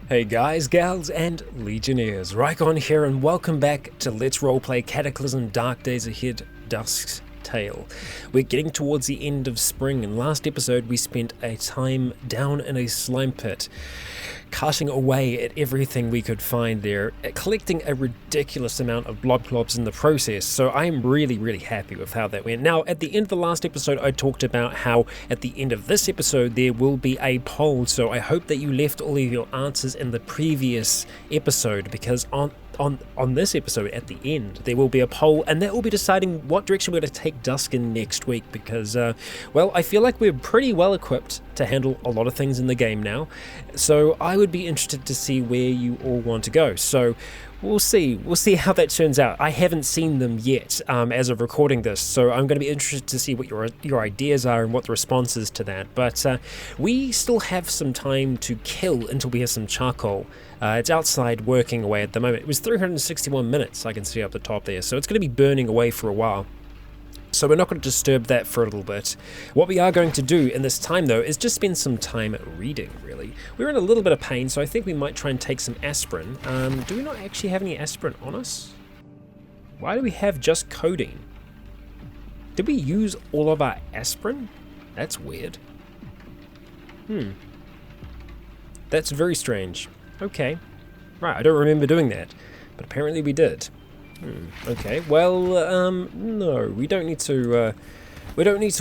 Hey guys, gals, and legionnaires, Rycon here, and welcome back to Let's Roleplay Cataclysm Dark Days Ahead, Dusk's Tale. We're getting towards the end of spring, and last episode we spent a time down in a slime pit, cutting away at everything we could find there, collecting a ridiculous amount of blob globs in the process, so I'm really happy with how that went. Now, at the end of the last episode, I talked about how at the end of this episode there will be a poll, so I hope that you left all of your answers in the previous episode, because on this episode at the end there will be a poll, and that will be deciding what direction we're going to take Dusk in next week, because well, I feel like we're pretty well equipped to handle a lot of things in the game now, so I would be interested to see where you all want to go. So we'll see how that turns out. I haven't seen them yet as of recording this, so I'm going to be interested to see what your ideas are and what the response is to that. But we still have some time to kill until we have some charcoal. It's outside working away at the moment. It was 361 minutes, I can see up the top there, so it's going to be burning away for a while. So we're not going to disturb that for a little bit. What we are going to do in this time, though, is just spend some time reading, really. We're in a little bit of pain, so I think we might try and take some aspirin. Do we not actually have any aspirin on us? Why do we have just codeine? Did we use all of our aspirin? That's weird. That's very strange. Okay. Right, I don't remember doing that, but apparently we did. Okay, well, no, we don't need to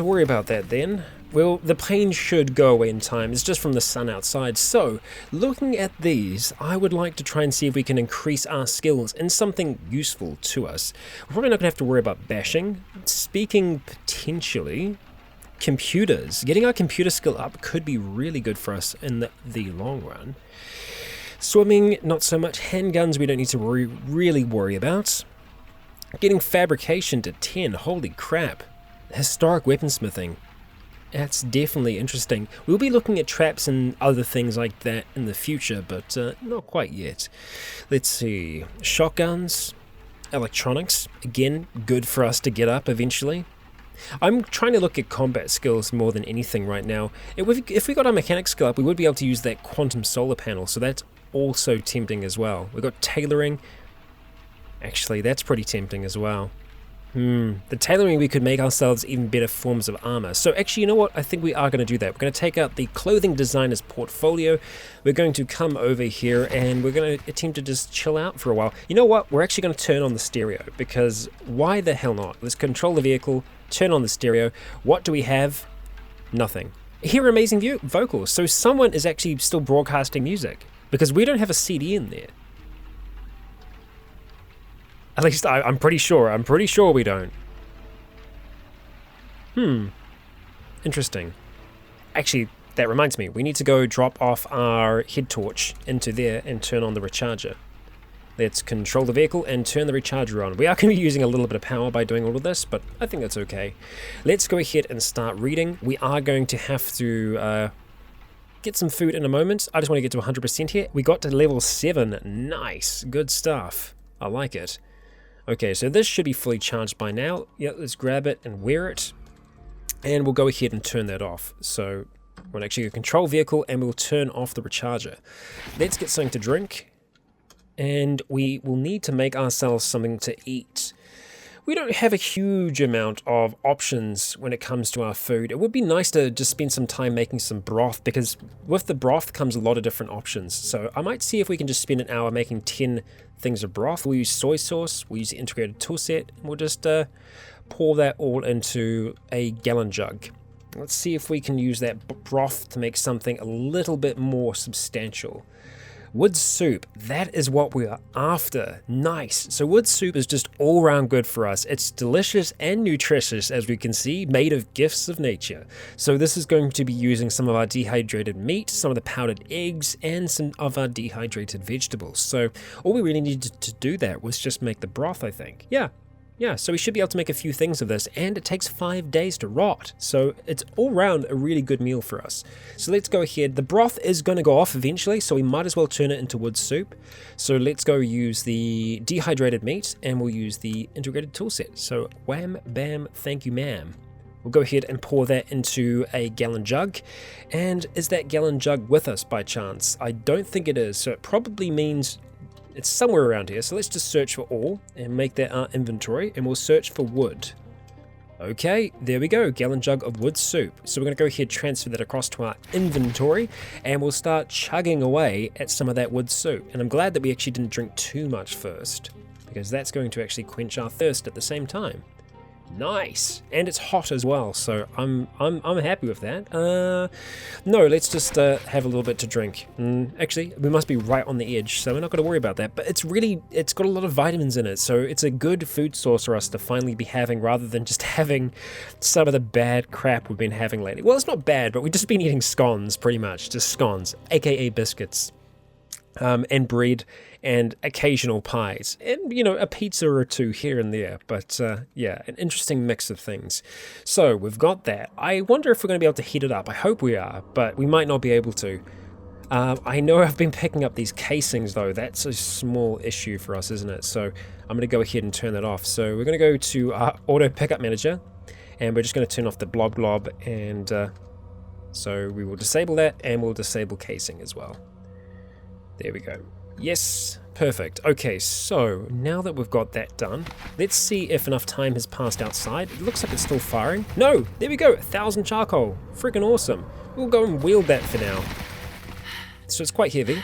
worry about that then. Well, the pain should go away in time. It's just from the sun outside. So, looking at these, I would like to try and see if we can increase our skills in something useful to us. We're probably not going to have to worry about bashing. Speaking potentially, computers. Getting our computer skill up could be really good for us in the long run. Swimming, not so much. Handguns, we don't need to really worry about. Getting fabrication to 10, holy crap. Historic weaponsmithing, that's definitely interesting. We'll be looking at traps and other things like that in the future, but not quite yet. Let's see, shotguns, electronics, again, good for us to get up eventually. I'm trying to look at combat skills more than anything right now. If we got our mechanic skill up, we would be able to use that quantum solar panel, so that's also tempting as well. We've got tailoring. Actually, that's pretty tempting as well. The tailoring, we could make ourselves even better forms of armor. So actually, you know what? I think we are going to do that. We're going to take out the clothing designer's portfolio. We're going to come over here and we're going to attempt to just chill out for a while. You know what? We're actually going to turn on the stereo, because why the hell not? Let's control the vehicle, turn on the stereo. What do we have? Nothing. Hear amazing vocals. So someone is actually still broadcasting music, because we don't have a CD in there. At least I'm pretty sure. I'm pretty sure we don't. Interesting. Actually, that reminds me. We need to go drop off our head torch into there and turn on the recharger. Let's control the vehicle and turn the recharger on. We are going to be using a little bit of power by doing all of this, but I think that's okay. Let's go ahead and start reading. We are going to have to get some food in a moment. I just want to get to 100% here. We got to level 7. Nice. Good stuff. I like it. Okay, so this should be fully charged by now. Yeah, let's grab it and wear it. And we'll go ahead and turn that off. So we'll actually go control vehicle and we'll turn off the recharger. Let's get something to drink. And we will need to make ourselves something to eat. We don't have a huge amount of options when it comes to our food. It would be nice to just spend some time making some broth, because with the broth comes a lot of different options. So I might see if we can just spend an hour making 10 things of broth. We'll use soy sauce, we'll use the integrated toolset, and we'll just pour that all into a gallon jug. Let's see if we can use that broth to make something a little bit more substantial. Wood soup, that is what we are after. Nice. So wood soup is just all around good for us. It's delicious and nutritious, as we can see, made of gifts of nature. So this is going to be using some of our dehydrated meat, some of the powdered eggs, and some of our dehydrated vegetables. So all we really needed to do that was just make the broth, I think. Yeah, so we should be able to make a few things of this, and it takes 5 days to rot. So it's all round a really good meal for us. So let's go ahead. The broth is going to go off eventually, so we might as well turn it into wood soup. So let's go use the dehydrated meat, and we'll use the integrated toolset. So wham, bam, thank you, ma'am. We'll go ahead and pour that into a gallon jug. And is that gallon jug with us by chance? I don't think it is, so it probably means it's somewhere around here. So let's just search for all and make that our inventory, and we'll search for wood. Okay, there we go, gallon jug of wood soup. So we're going to go ahead, transfer that across to our inventory, and we'll start chugging away at some of that wood soup. And I'm glad that we actually didn't drink too much first, because that's going to actually quench our thirst at the same time. Nice, and it's hot as well, so I'm happy with that. No, let's just have a little bit to drink. Actually, we must be right on the edge, so we're not going to worry about that. But it's got a lot of vitamins in it, so it's a good food source for us to finally be having, rather than just having some of the bad crap we've been having lately. Well, it's not bad, but we've just been eating scones, pretty much, just scones, aka biscuits. And bread and occasional pies and, you know, a pizza or two here and there. But yeah, an interesting mix of things. So we've got that. I wonder if we're going to be able to heat it up. I hope we are, but we might not be able to. I know I've been picking up these casings though. That's a small issue for us, isn't it? So I'm going to go ahead and turn that off. So we're going to go to our auto pickup manager, and we're just going to turn off the blob and so we will disable that, and we'll disable casing as well. There we go. Yes, perfect. Okay, so now that we've got that done, let's see if enough time has passed outside. It looks like it's still firing. No, there we go, 1,000 charcoal. Freaking awesome. We'll go and wield that for now. So it's quite heavy,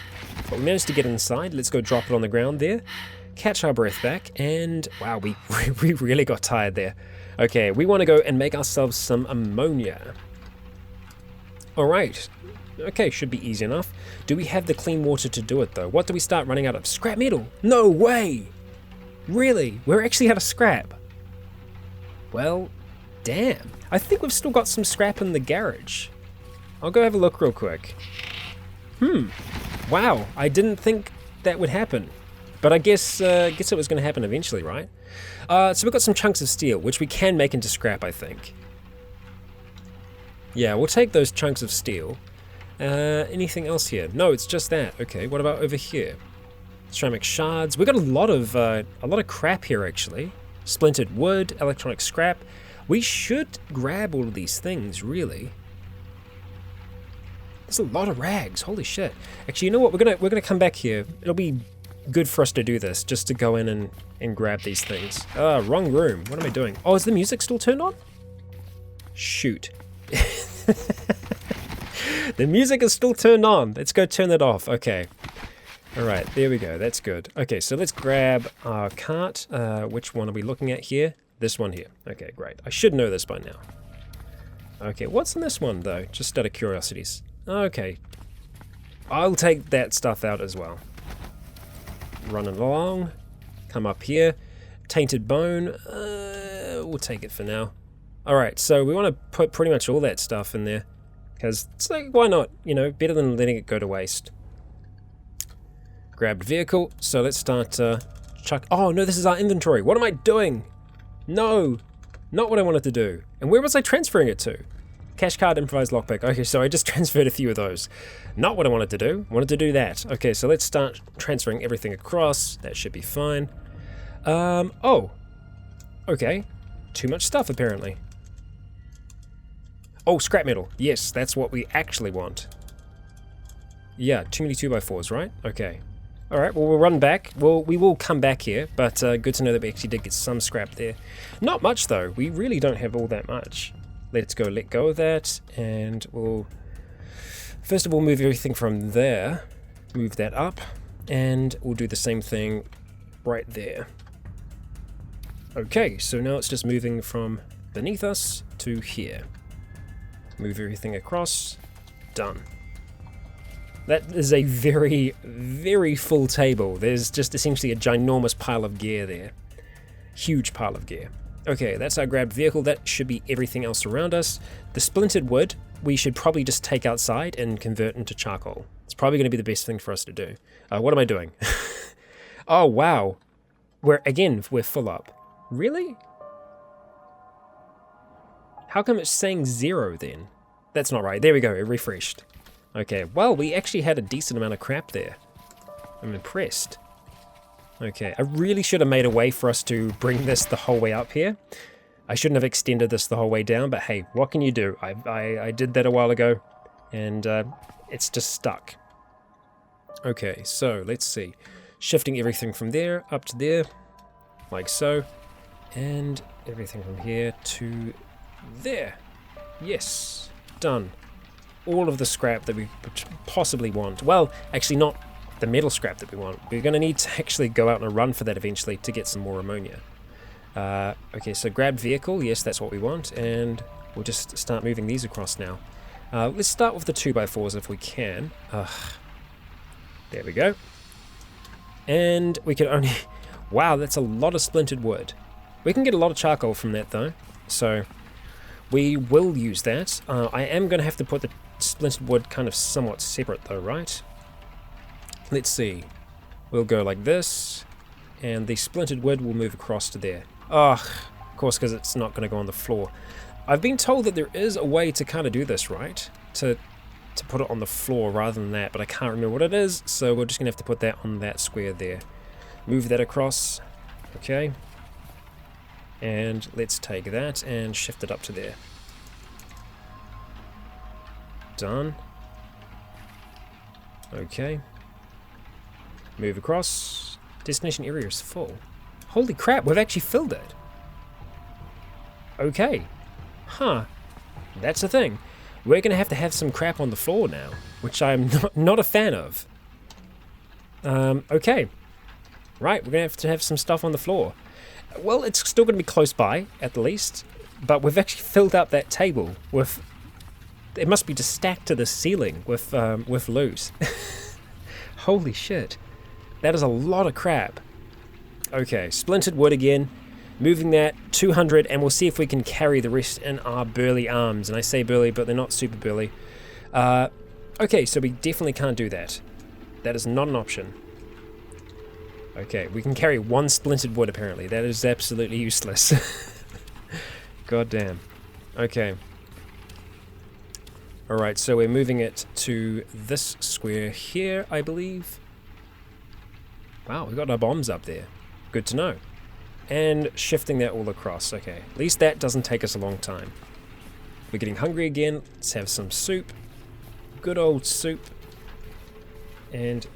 but we managed to get inside. Let's go drop it on the ground there, catch our breath back, and wow, we really got tired there. Okay, we want to go and make ourselves some ammonia. All right. Okay, should be easy enough. Do we have the clean water to do it though? What do we start running out of? Scrap metal? No way! Really? We're actually out of scrap? Well, damn. I think we've still got some scrap in the garage. I'll go have a look real quick. Wow, I didn't think that would happen. But I guess it was going to happen eventually, right? So we've got some chunks of steel, which we can make into scrap, I think. Yeah, we'll take those chunks of steel. Anything else here? No, it's just that. Okay, what about over here? Ceramic shards. We got a lot of crap here actually. Splintered wood, electronic scrap. We should grab all of these things, really. There's a lot of rags. Holy shit. Actually, you know what? We're gonna come back here. It'll be good for us to do this, just to go in and grab these things. Wrong room. What am I doing? Oh, is the music still turned on? Shoot. The music is still turned on. Let's go turn it off. Okay. Alright, there we go. That's good. Okay, so let's grab our cart. Which one are we looking at here? This one here. Okay, great. I should know this by now. Okay, what's in this one, though? Just out of curiosities. Okay. I'll take that stuff out as well. Running along. Come up here. Tainted bone. We'll take it for now. Alright, so we want to put pretty much all that stuff in there. Because it's like, why not? You know, better than letting it go to waste. Grabbed vehicle. So let's start chuck. Oh no, this is our inventory. What am I doing? No, not what I wanted to do. And where was I transferring it to? Cash card, improvised lockpick. Okay, so I just transferred a few of those. Not what I wanted to do. I wanted to do that. Okay, so let's start transferring everything across. That should be fine. Oh. Okay. Too much stuff apparently. Oh, scrap metal. Yes, that's what we actually want. Yeah, too many 2x4s, right? Okay. Alright, well, we'll run back. Well, we will come back here, but good to know that we actually did get some scrap there. Not much, though. We really don't have all that much. Let's go let go of that, and we'll... First of all, move everything from there. Move that up, and we'll do the same thing right there. Okay, so now it's just moving from beneath us to here. Move everything across. Done. That is a very, very full table. There's just essentially a ginormous pile of gear there. Huge pile of gear. Okay, that's our grabbed vehicle. That should be everything else around us. The splintered wood, we should probably just take outside and convert into charcoal. It's probably going to be the best thing for us to do. What am I doing? Oh, wow. We're full up. Really? How come it's saying 0 then? That's not right. There we go. It refreshed. Okay, well, we actually had a decent amount of crap there. I'm impressed. Okay, I really should have made a way for us to bring this the whole way up here. I shouldn't have extended this the whole way down, but hey, what can you do? I did that a while ago, and it's just stuck. Okay, so let's see. Shifting everything from there up to there, like so, and everything from here to there. Yes, done. All of the scrap that we possibly want. Well, actually not the metal scrap that we want. We're going to need to actually go out on a run for that eventually to get some more ammonia. Okay, so grab vehicle, yes, that's what we want, and we'll just start moving these across now. Let's start with the 2x4s if we can. There we go. And we can only... Wow, that's a lot of splintered wood. We can get a lot of charcoal from that though, so we will use that. I am going to have to put the splintered wood kind of somewhat separate though, right? Let's see. We'll go like this, and the splintered wood will move across to there. Of course, because it's not going to go on the floor. I've been told that there is a way to kind of do this, right? To put it on the floor rather than that, but I can't remember what it is, so we're just going to have to put that on that square there. Move that across. Okay. And let's take that and shift it up to there. Done. Okay. Move across. Destination area is full. Holy crap, we've actually filled it. Okay. Huh. That's the thing. We're going to have some crap on the floor now, which I'm not a fan of. Okay. Right, we're going to have some stuff on the floor. Well, it's still going to be close by, at the least, but we've actually filled up that table with... It must be just stacked to the ceiling with loot. Holy shit. That is a lot of crap. Okay, splintered wood again. Moving that 200, and we'll see if we can carry the rest in our burly arms. And I say burly, but they're not super burly. Okay, so we definitely can't do that. That is not an option. Okay, we can carry one splintered wood apparently. That is absolutely useless. God damn. Okay. Alright, so we're moving it to this square here, I believe. Wow, we've got our bombs up there. Good to know. And shifting that all across. Okay, at least that doesn't take us a long time. We're getting hungry again. Let's have some soup. Good old soup. And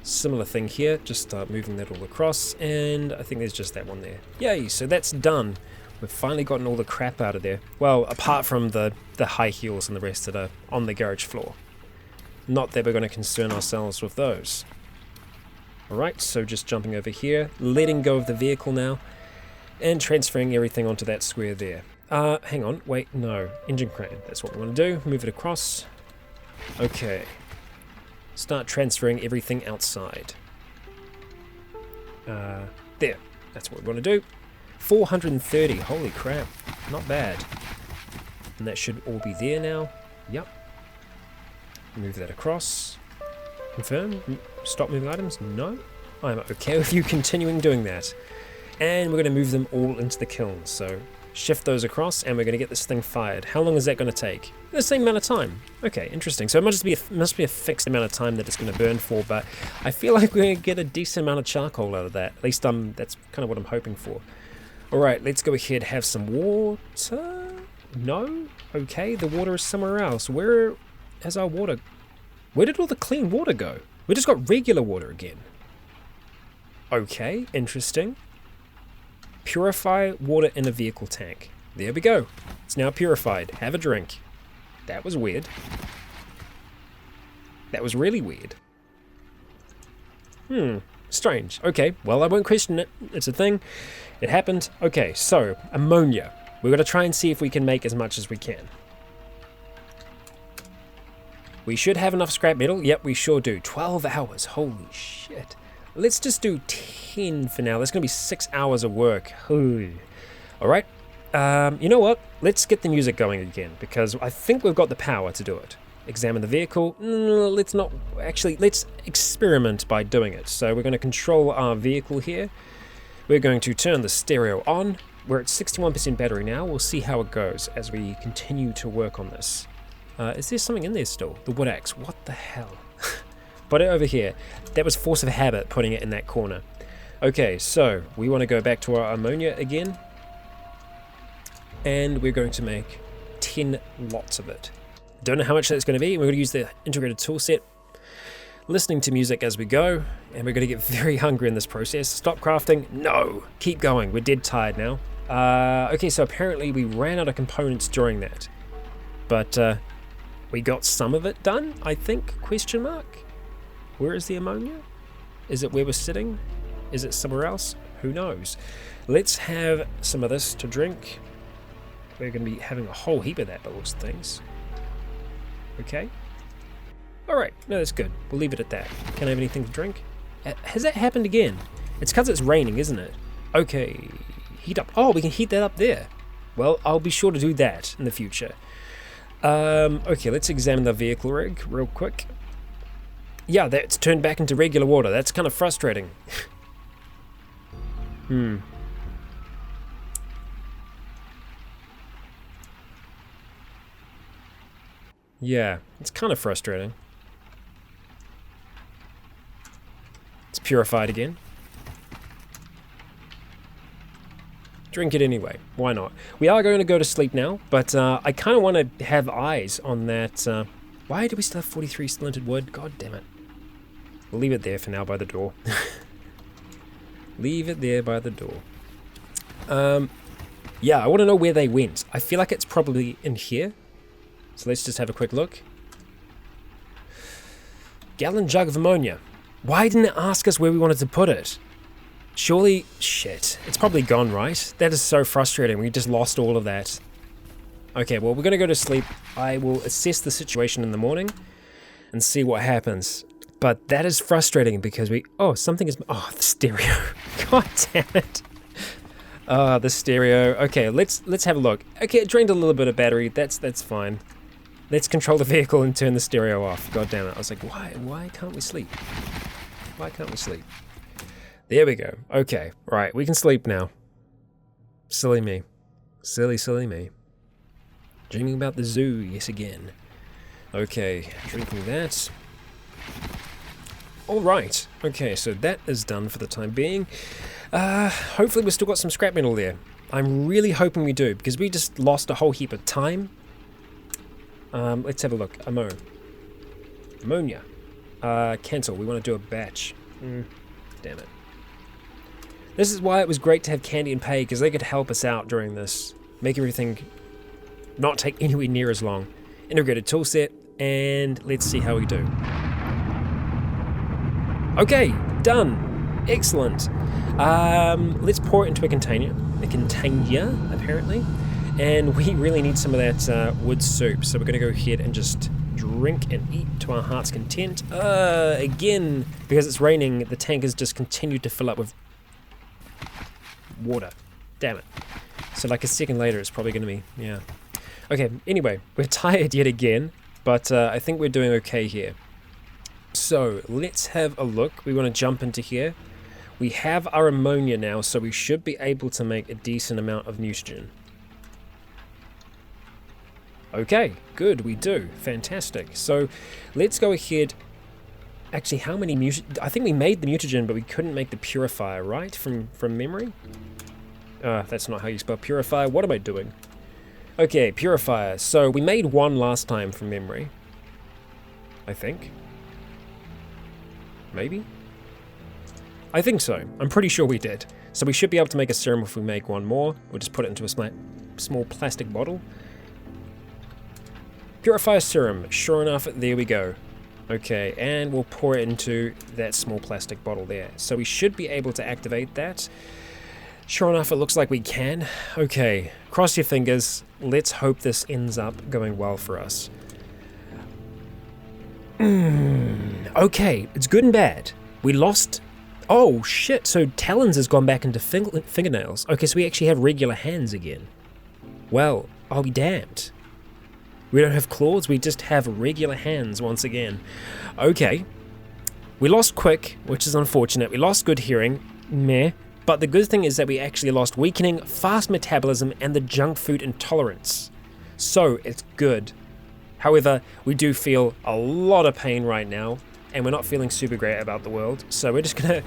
similar thing here. Just start moving that all across. And I think there's just that one there. Yay, so that's done. We've finally gotten all the crap out of there. Well, apart from the high heels and the rest that are on the garage floor. Not that we're going to concern ourselves with those. Alright, so just jumping over here, letting go of the vehicle now, and transferring everything onto that square there. Hang on, wait, no, engine crane, that's what we want to do, move it across. Okay, start transferring everything outside. There, that's what we want to do. 430, holy crap, not bad. And that should all be there now, yep. Move that across. Confirm? Stop moving items? No? I'm okay with you continuing doing that. And we're going to move them all into the kiln. So shift those across and we're going to get this thing fired. How long is that going to take? The same amount of time. Okay, interesting. So it must be a fixed amount of time that it's going to burn for, but I feel like we're going to get a decent amount of charcoal out of that. At least that's kind of what I'm hoping for. Alright, let's go ahead, have some water. No? Okay, the water is somewhere else. Where has our water... Where did all the clean water go? We just got regular water again. Okay, interesting. Purify water in a vehicle tank. There we go. It's now purified. Have a drink. That was weird. That was really weird. Strange. Okay, well, I won't question it. It's a thing. It happened. Okay, so, ammonia. We're going to try and see if we can make as much as we can. We should have enough scrap metal. Yep, we sure do. 12 hours. Holy shit. Let's just do 10 for now. That's going to be 6 hours of work. Alright. You know what? Let's get the music going again, because I think we've got the power to do it. Examine the vehicle. Let's not... Actually, let's experiment by doing it. So we're going to control our vehicle here. We're going to turn the stereo on. We're at 61% battery now. We'll see how it goes as we continue to work on this. Is there something in there still? The wood axe. What the hell? Put it over here. That was force of habit, putting it in that corner. Okay, so we want to go back to our ammonia again. and we're going to make 10 lots of it. Don't know how much that's going to be. We're going to use the integrated tool set, listening to music as we go, and we're going to get very hungry in this process. Stop crafting. No, keep going. We're dead tired now. Okay, so apparently we ran out of components during that, but we got some of it done, I think, question mark. Where is the ammonia? Is it where we're sitting? Is it somewhere else? Who knows? Let's have some of this to drink. We're going to be having a whole heap of that by looks of things. Okay. Alright, no, that's good. We'll leave it at that. Can I have anything to drink? Has that happened again? It's because it's raining, isn't it? Okay. Heat up. Oh, we can heat that up there. Well, I'll be sure to do that in the future. Okay, let's examine the vehicle rig real quick. Yeah, that's turned back into regular water. That's kind of frustrating. Yeah, it's kind of frustrating. It's purified again. Drink it anyway. Why not? We are going to go to sleep now, but I kind of want to have eyes on that. Why do we still have 43 splintered wood? God damn it. We'll leave it there for now by the door. Leave it there by the door. Yeah, I want to know where they went. I feel like it's probably in here. So let's just have a quick look. Gallon jug of ammonia. Why didn't it ask us where we wanted to put it? Surely, shit, it's probably gone, right? That is so frustrating. We just lost all of that. Okay, well, we're going to go to sleep. I will assess the situation in the morning and see what happens. But that is frustrating because oh, something is, oh, the stereo. God damn it. The stereo. Okay, let's have a look. Okay, it drained a little bit of battery. That's fine. Let's control the vehicle and turn the stereo off. God damn it. I was like, why can't we sleep? Why can't we sleep? There we go. Okay, right, we can sleep now. Silly me. Silly me. Dreaming about the zoo, yes again. Okay, drinking that. Alright, okay, so that is done for the time being. Hopefully we've still got some scrap metal there. I'm really hoping we do, because we just lost a whole heap of time. Let's have a look. Ammonia. Cancel, we want to do a batch. Damn it. This is why it was great to have Candy and Pay, because they could help us out during this. Make everything not take anywhere near as long. Integrated tool set, and let's see how we do. Okay, done. Excellent. Let's pour it into a container. Apparently. And we really need some of that wood soup, so we're going to go ahead and just drink and eat to our heart's content. Again, because it's raining, the tank has just continued to fill up with water. Damn it. So like a second later, it's probably going to be, yeah. Okay, anyway, we're tired yet again, but I think we're doing okay here. So let's have a look. We want to jump into here. We have our ammonia now, so we should be able to make a decent amount of nitrogen. Okay, good, we do. Fantastic. So let's go ahead. Actually, how many I think we made the mutagen, but we couldn't make the purifier, right? From memory? That's not how you spell purifier. What am I doing? Okay, purifier. So we made one last time from memory. I think. Maybe? I think so. I'm pretty sure we did. So we should be able to make a serum if we make one more. We'll just put it into a small plastic bottle. Purifier serum. Sure enough, there we go. Okay, and we'll pour it into that small plastic bottle there. So we should be able to activate that. Sure enough, it looks like we can. Okay, cross your fingers. Let's hope this ends up going well for us. Okay, it's good and bad. We lost... Oh, shit, so talons has gone back into fingernails. Okay, so we actually have regular hands again. Well, I'll be damned. We don't have claws, we just have regular hands once again. Okay. We lost quick, which is unfortunate. We lost good hearing, meh. But the good thing is that we actually lost weakening, fast metabolism, and the junk food intolerance. So, it's good. However, we do feel a lot of pain right now, and we're not feeling super great about the world. So we're gonna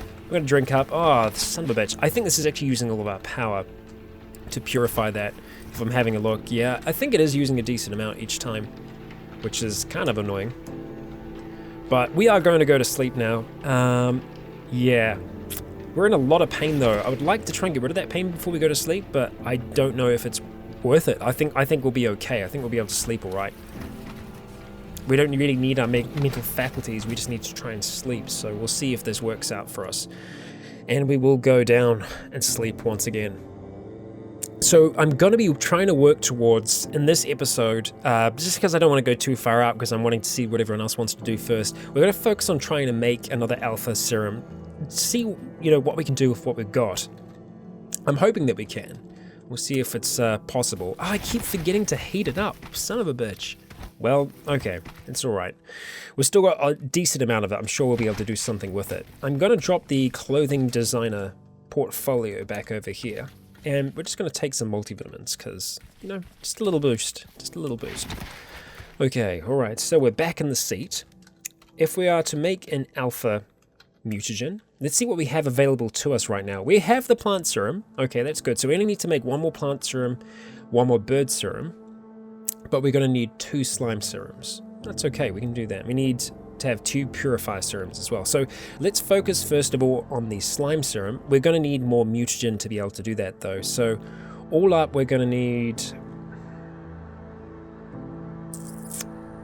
drink up. Oh, son of a bitch. I think this is actually using all of our power to purify that. If I'm having a look, yeah, I think it is using a decent amount each time, which is kind of annoying. But we are going to go to sleep now. Yeah. We're in a lot of pain though. I would like to try and get rid of that pain before we go to sleep, but I don't know if it's worth it. I think we'll be okay. I think we'll be able to sleep alright. We don't really need our mental faculties, we just need to try and sleep, so we'll see if this works out for us. And we will go down and sleep once again. So I'm going to be trying to work towards, in this episode, just because I don't want to go too far out, because I'm wanting to see what everyone else wants to do first, we're going to focus on trying to make another alpha serum, see, you know, what we can do with what we've got. I'm hoping that we can. We'll see if it's possible. Oh, I keep forgetting to heat it up, son of a bitch. Well, okay, it's alright. We've still got a decent amount of it. I'm sure we'll be able to do something with it. I'm going to drop the clothing designer portfolio back over here. And we're just going to take some multivitamins because, you know, just a little boost. Just a little boost. Okay, alright, so we're back in the seat. If we are to make an alpha mutagen, let's see what we have available to us right now. We have the plant serum. Okay, that's good. So we only need to make one more plant serum, one more bird serum. But we're going to need 2 slime serums. That's okay, we can do that. We need to have 2 purifier serums as well. So let's focus first of all on the slime serum. We're going to need more mutagen to be able to do that though. So all up we're going to need...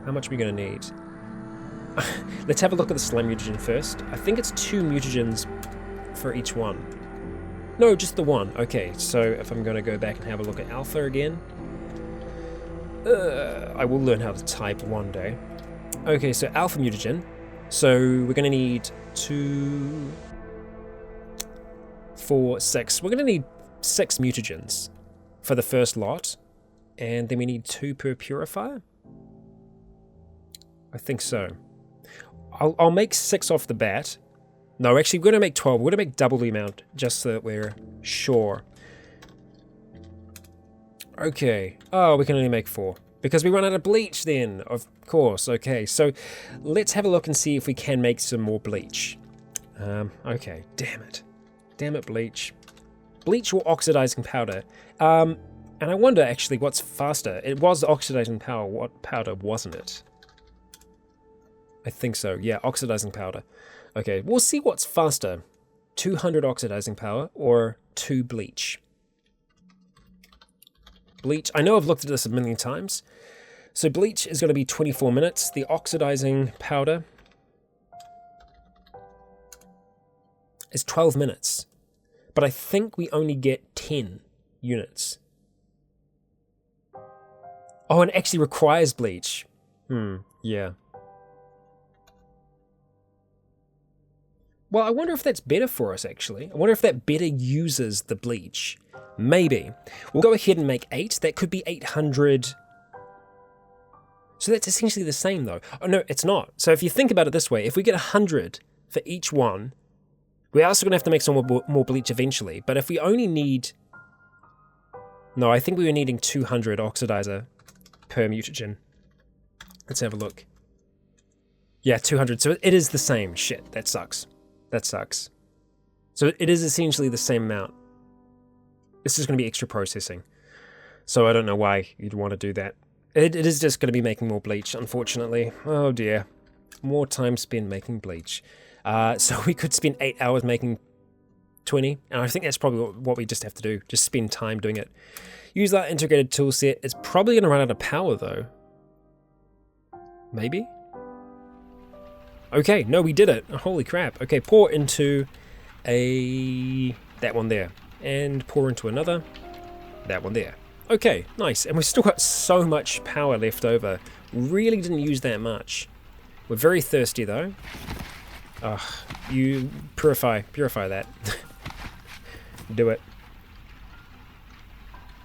How much are we going to need? Let's have a look at the slime mutagen first. I think it's 2 mutagens for each one. No, just the one. Okay, so if I'm going to go back and have a look at alpha again... I will learn how to type one day. Okay, so alpha mutagen. So we're going to need 2, 4, 6. We're going to need 6 mutagens for the first lot. And then we need 2 per purifier? I think so. I'll make 6 off the bat. No, actually we're going to make 12. We're going to make double the amount just so that we're sure. Okay. Oh, we can only make 4. Because we run out of bleach then, of course. Okay, so let's have a look and see if we can make some more bleach. Okay, damn it. Damn it, bleach. Bleach or oxidizing powder. And I wonder actually what's faster. It was oxidizing powder. What powder wasn't it? I think so. Yeah, oxidizing powder. Okay, we'll see what's faster. 200 oxidizing power or 2 bleach. Bleach, I know I've looked at this a million times. So bleach is going to be 24 minutes. The oxidizing powder is 12 minutes. But I think we only get 10 units. Oh, and it actually requires bleach. Yeah. Well, I wonder if that's better for us, actually. I wonder if that better uses the bleach. Maybe. We'll go ahead and make 8. That could be 800. So that's essentially the same, though. Oh, no, it's not. So if you think about it this way, if we get 100 for each one, we're also going to have to make some more bleach eventually. But if we only need... No, I think we were needing 200 oxidizer per mutagen. Let's have a look. Yeah, 200. So it is the same. Shit, that sucks. That sucks. So it is essentially the same amount. This is going to be extra processing. So I don't know why you'd want to do that. It is just going to be making more bleach, unfortunately. Oh dear. More time spent making bleach. So we could spend 8 hours making 20. And I think that's probably what we just have to do. Just spend time doing it. Use that integrated tool set. It's probably going to run out of power though. Maybe? Okay, no, we did it. Holy crap. Okay, pour into that one there. And pour into another. That one there. Okay, nice. And we've still got so much power left over. Really didn't use that much. We're very thirsty though. Ugh, you purify that. Do it.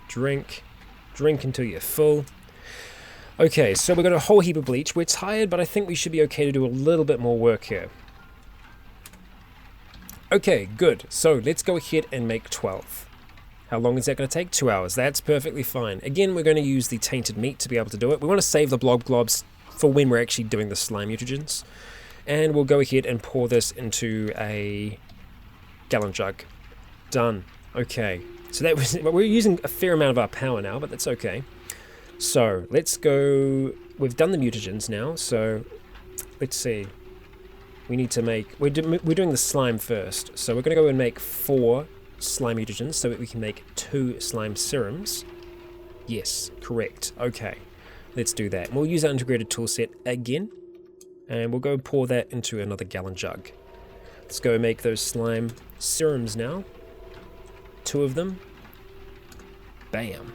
Drink until you're full. Okay, so we've got a whole heap of bleach. We're tired, but I think we should be okay to do a little bit more work here. Okay, good. So let's go ahead and make 12. How long is that going to take? 2 hours. That's perfectly fine. Again, we're going to use the tainted meat to be able to do it. We want to save the blob globs for when we're actually doing the slime mutagens. And we'll go ahead and pour this into a gallon jug. Done. Okay. So that was, we're using a fair amount of our power now, but that's okay. So let's go. We've done the mutagens now, so let's see. We need to make. We're doing the slime first, so we're going to go and make 4 slime mutagens so that we can make 2 slime serums. Yes, correct. Okay, let's do that. We'll use our integrated toolset again, and we'll go pour that into another gallon jug. Let's go make those slime serums now. 2 of them. Bam.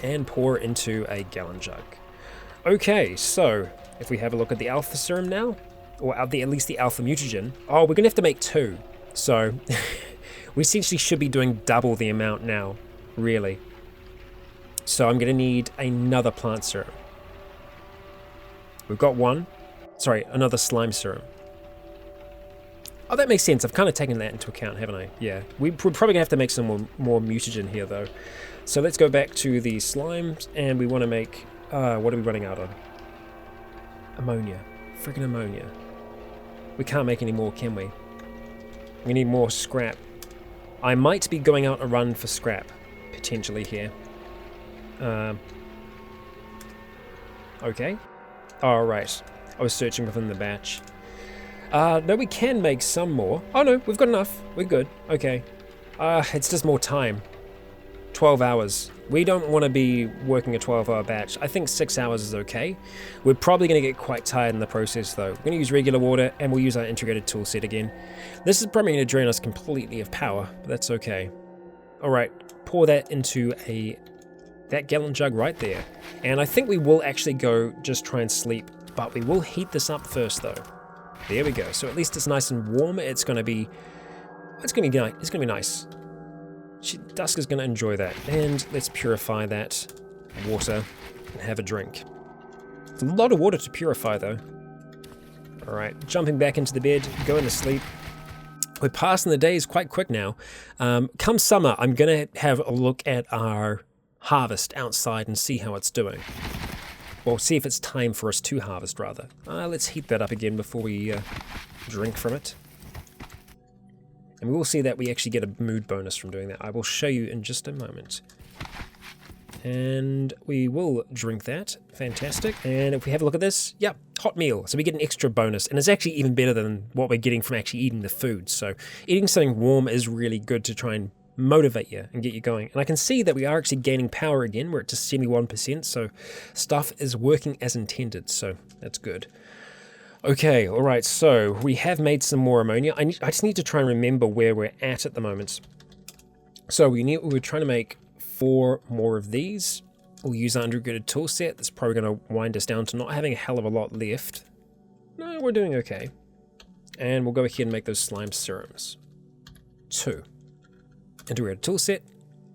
And pour into a gallon jug. Okay, so if we have a look at the alpha serum now, or at least the alpha mutagen. Oh, we're going to have to make 2. So we essentially should be doing double the amount now, really. So I'm going to need another plant serum. We've got 1. Sorry, another slime serum. Oh, that makes sense. I've kind of taken that into account, haven't I? Yeah. We're probably going to have to make some more mutagen here, though. So let's go back to the slimes, and we want to make... what are we running out on? Ammonia. Freaking ammonia. We can't make any more, can we? We need more scrap. I might be going out a run for scrap, potentially here. Okay. Alright. I was searching within the batch. No, we can make some more. Oh no, we've got enough. We're good. Okay. It's just more time. 12 hours. We don't want to be working a 12-hour batch. I think 6 hours is okay. We're probably going to get quite tired in the process though. We're going to use regular water, and we'll use our integrated tool set again. This is probably going to drain us completely of power, but that's okay. Alright, pour that into that gallon jug right there. And I think we will actually go just try and sleep, but we will heat this up first though. There we go. So at least it's nice and warm. It's gonna be nice. Dusk is gonna enjoy that. And let's purify that water and have a drink. It's a lot of water to purify though. All right, jumping back into the bed, going to sleep. We're passing the days quite quick now. Come summer, I'm gonna have a look at our harvest outside and see how it's doing. Well, see if it's time for us to harvest, rather. Let's heat that up again before we drink from it. And we will see that we actually get a mood bonus from doing that. I will show you in just a moment. And we will drink that. Fantastic. And if we have a look at this, yep, hot meal. So we get an extra bonus. And it's actually even better than what we're getting from actually eating the food. So eating something warm is really good to try and motivate you and get you going. And I can see that we are actually gaining power again. We're at just 71%, so stuff is working as intended, so that's good. Okay, alright, so we have made some more ammonia. I just need to try and remember where we're at the moment. So we're trying to make 4 more of these. We'll use our integrated tool set. That's probably going to wind us down to not having a hell of a lot left. No, we're doing okay. And we'll go ahead and make those slime serums. 2. Integrated tool set.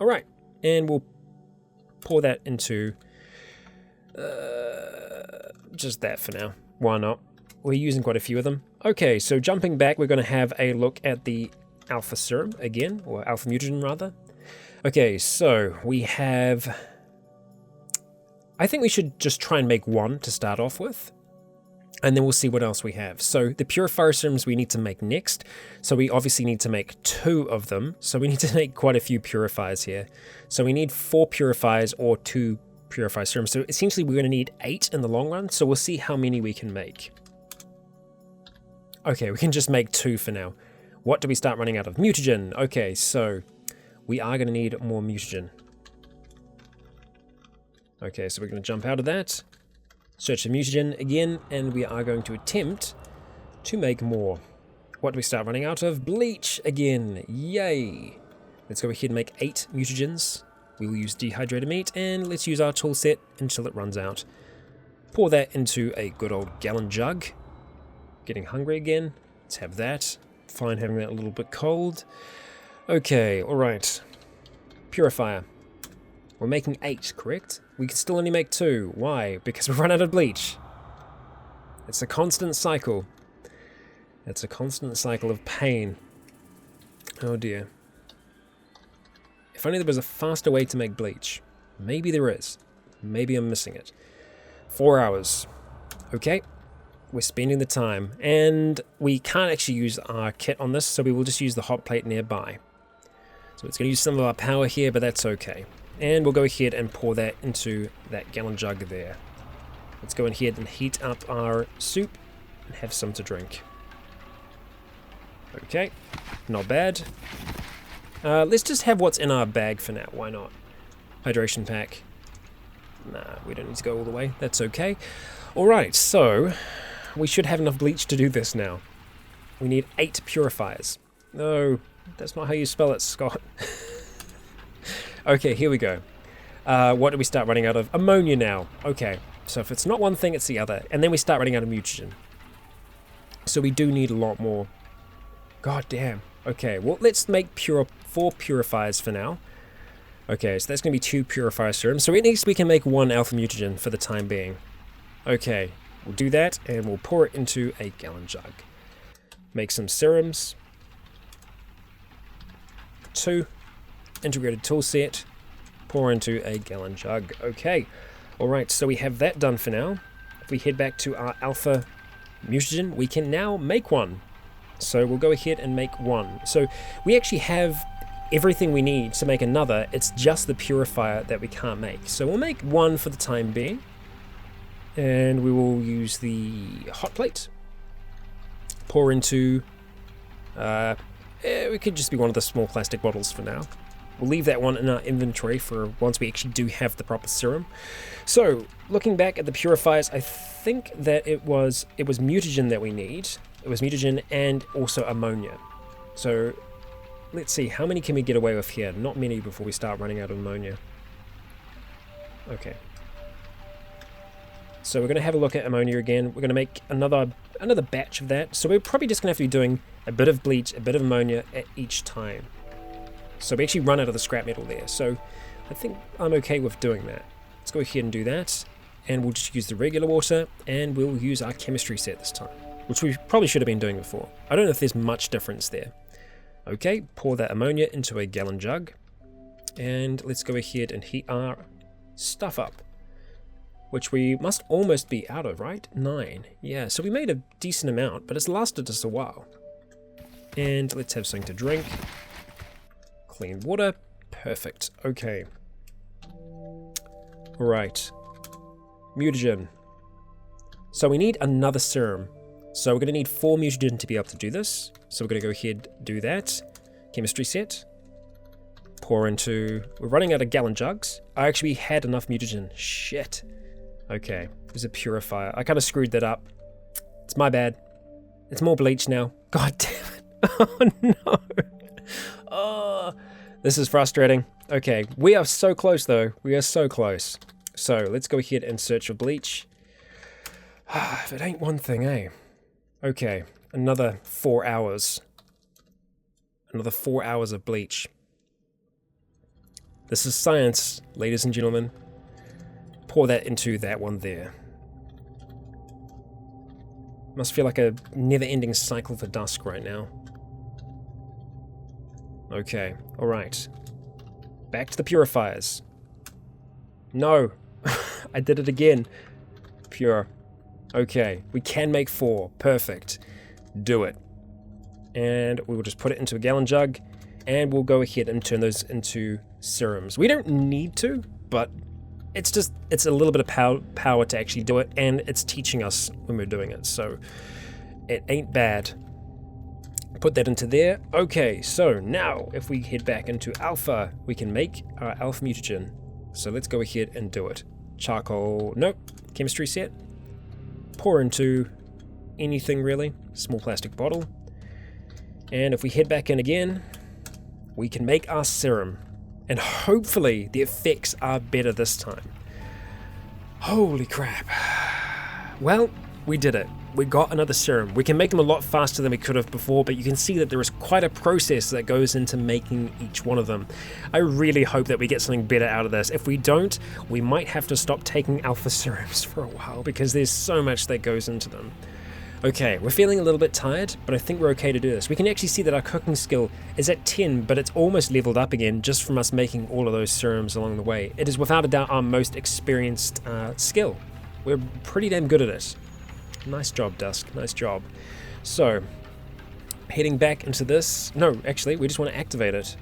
Alright, and we'll pour that into just that for now. Why not? We're using quite a few of them. Okay, so jumping back, we're going to have a look at the alpha serum again, or alpha mutagen rather. Okay, so we have... I think we should just try and make 1 to start off with. And then we'll see what else we have. So the purifier serums we need to make next. So we obviously need to make 2 of them. So we need to make quite a few purifiers here. So we need 4 purifiers or 2 purifier serums. So essentially we're going to need 8 in the long run. So we'll see how many we can make. Okay, we can just make 2 for now. What do we start running out of? Mutagen. Okay, so we are going to need more mutagen. Okay, so we're going to jump out of that. Search for mutagen again, and we are going to attempt to make more. What do we start running out of? Bleach again. Yay! Let's go ahead and make 8 mutagens. We will use dehydrated meat, and let's use our tool set until it runs out. Pour that into a good old gallon jug. Getting hungry again. Let's have that. Fine having that a little bit cold. Okay, alright. Purifier. We're making 8, correct? We can still only make 2. Why? Because we've run out of bleach. It's a constant cycle. It's a constant cycle of pain. Oh dear. If only there was a faster way to make bleach. Maybe there is. Maybe I'm missing it. 4 hours. Okay. We're spending the time. And we can't actually use our kit on this, so we will just use the hot plate nearby. So So it's going to use some of our power here, but that's okay. And we'll go ahead and pour that into that gallon jug there. Let's go ahead and heat up our soup and have some to drink. Okay, not bad. Let's just have what's in our bag for now, why not? Hydration pack. Nah, we don't need to go all the way, that's okay. Alright, so we should have enough bleach to do this now. We need 8 purifiers. No, that's not how you spell it, Scott. Okay, here we go. What do we start running out of? Ammonia now. Okay, so if it's not one thing, it's the other. And then we start running out of mutagen. So we do need a lot more. God damn. Okay, well, let's make 4 purifiers for now. Okay, so that's going to be 2 purifier serums. So at least we can make 1 alpha mutagen for the time being. Okay, we'll do that, and we'll pour it into a gallon jug. Make some serums. 2. Integrated tool set. Pour into a gallon jug. Okay, alright, so we have that done for now. If we head back to our alpha mutagen, we can now make 1. So we'll go ahead and make 1. So we actually have everything we need to make another. It's just the purifier that we can't make. So we'll make 1 for the time being. And we will use the hot plate. Pour into... it could just be one of the small plastic bottles for now. We'll leave that one in our inventory for once we actually do have the proper serum. So, looking back at the purifiers, I think that it was mutagen that we need. It was mutagen and also ammonia. So, let's see, how many can we get away with here? Not many before we start running out of ammonia. Okay. So we're going to have a look at ammonia again. We're going to make another batch of that. So we're probably just going to have to be doing a bit of bleach, a bit of ammonia at each time. So we actually run out of the scrap metal there. So I think I'm okay with doing that. Let's go ahead and do that. And we'll just use the regular water, and we'll use our chemistry set this time, which we probably should have been doing before. I don't know if there's much difference there. Okay, pour that ammonia into a gallon jug. And let's go ahead and heat our stuff up, which we must almost be out of, right? 9. Yeah, so we made a decent amount, but it's lasted us a while. And let's have something to drink. Clean water. Perfect. Okay. Alright. Mutagen. So we need another serum. So we're going to need 4 mutagen to be able to do this. So we're going to go ahead and do that. Chemistry set. Pour into... We're running out of gallon jugs. I actually had enough mutagen. Shit. Okay. There's a purifier. I kind of screwed that up. It's my bad. It's more bleach now. God damn it. Oh no. Oh, this is frustrating. Okay. We are so close though. We are so close. So let's go ahead and search for bleach. If it ain't one thing, eh? Okay. Another 4 hours. Another 4 hours of bleach. This is science, ladies and gentlemen. Pour that into that one there. Must feel like a never-ending cycle for Dusk right now. Okay, alright. Back to the purifiers. No! I did it again. Pure. Okay, we can make 4. Perfect. Do it. And we will just put it into a gallon jug, and we'll go ahead and turn those into serums. We don't need to, but it's a little bit of power to actually do it, and it's teaching us when we're doing it, so it ain't bad. Put that into there. Okay, so now if we head back into alpha, we can make our alpha mutagen. So let's go ahead and do it. Charcoal, nope. Chemistry set. Pour into anything really. Small plastic bottle. And if we head back in again, we can make our serum. And hopefully the effects are better this time. Holy crap. Well, we did it. We got another serum. We can make them a lot faster than we could have before, but you can see that there is quite a process that goes into making each one of them. I really hope that we get something better out of this. If we don't, we might have to stop taking alpha serums for a while because there's so much that goes into them. Okay, we're feeling a little bit tired, but I think we're okay to do this. We can actually see that our cooking skill is at 10, but it's almost leveled up again just from us making all of those serums along the way. It is without a doubt our most experienced skill. We're pretty damn good at it. Nice job, Dusk. Nice job. So, heading back into this... No, actually, we just want to activate it.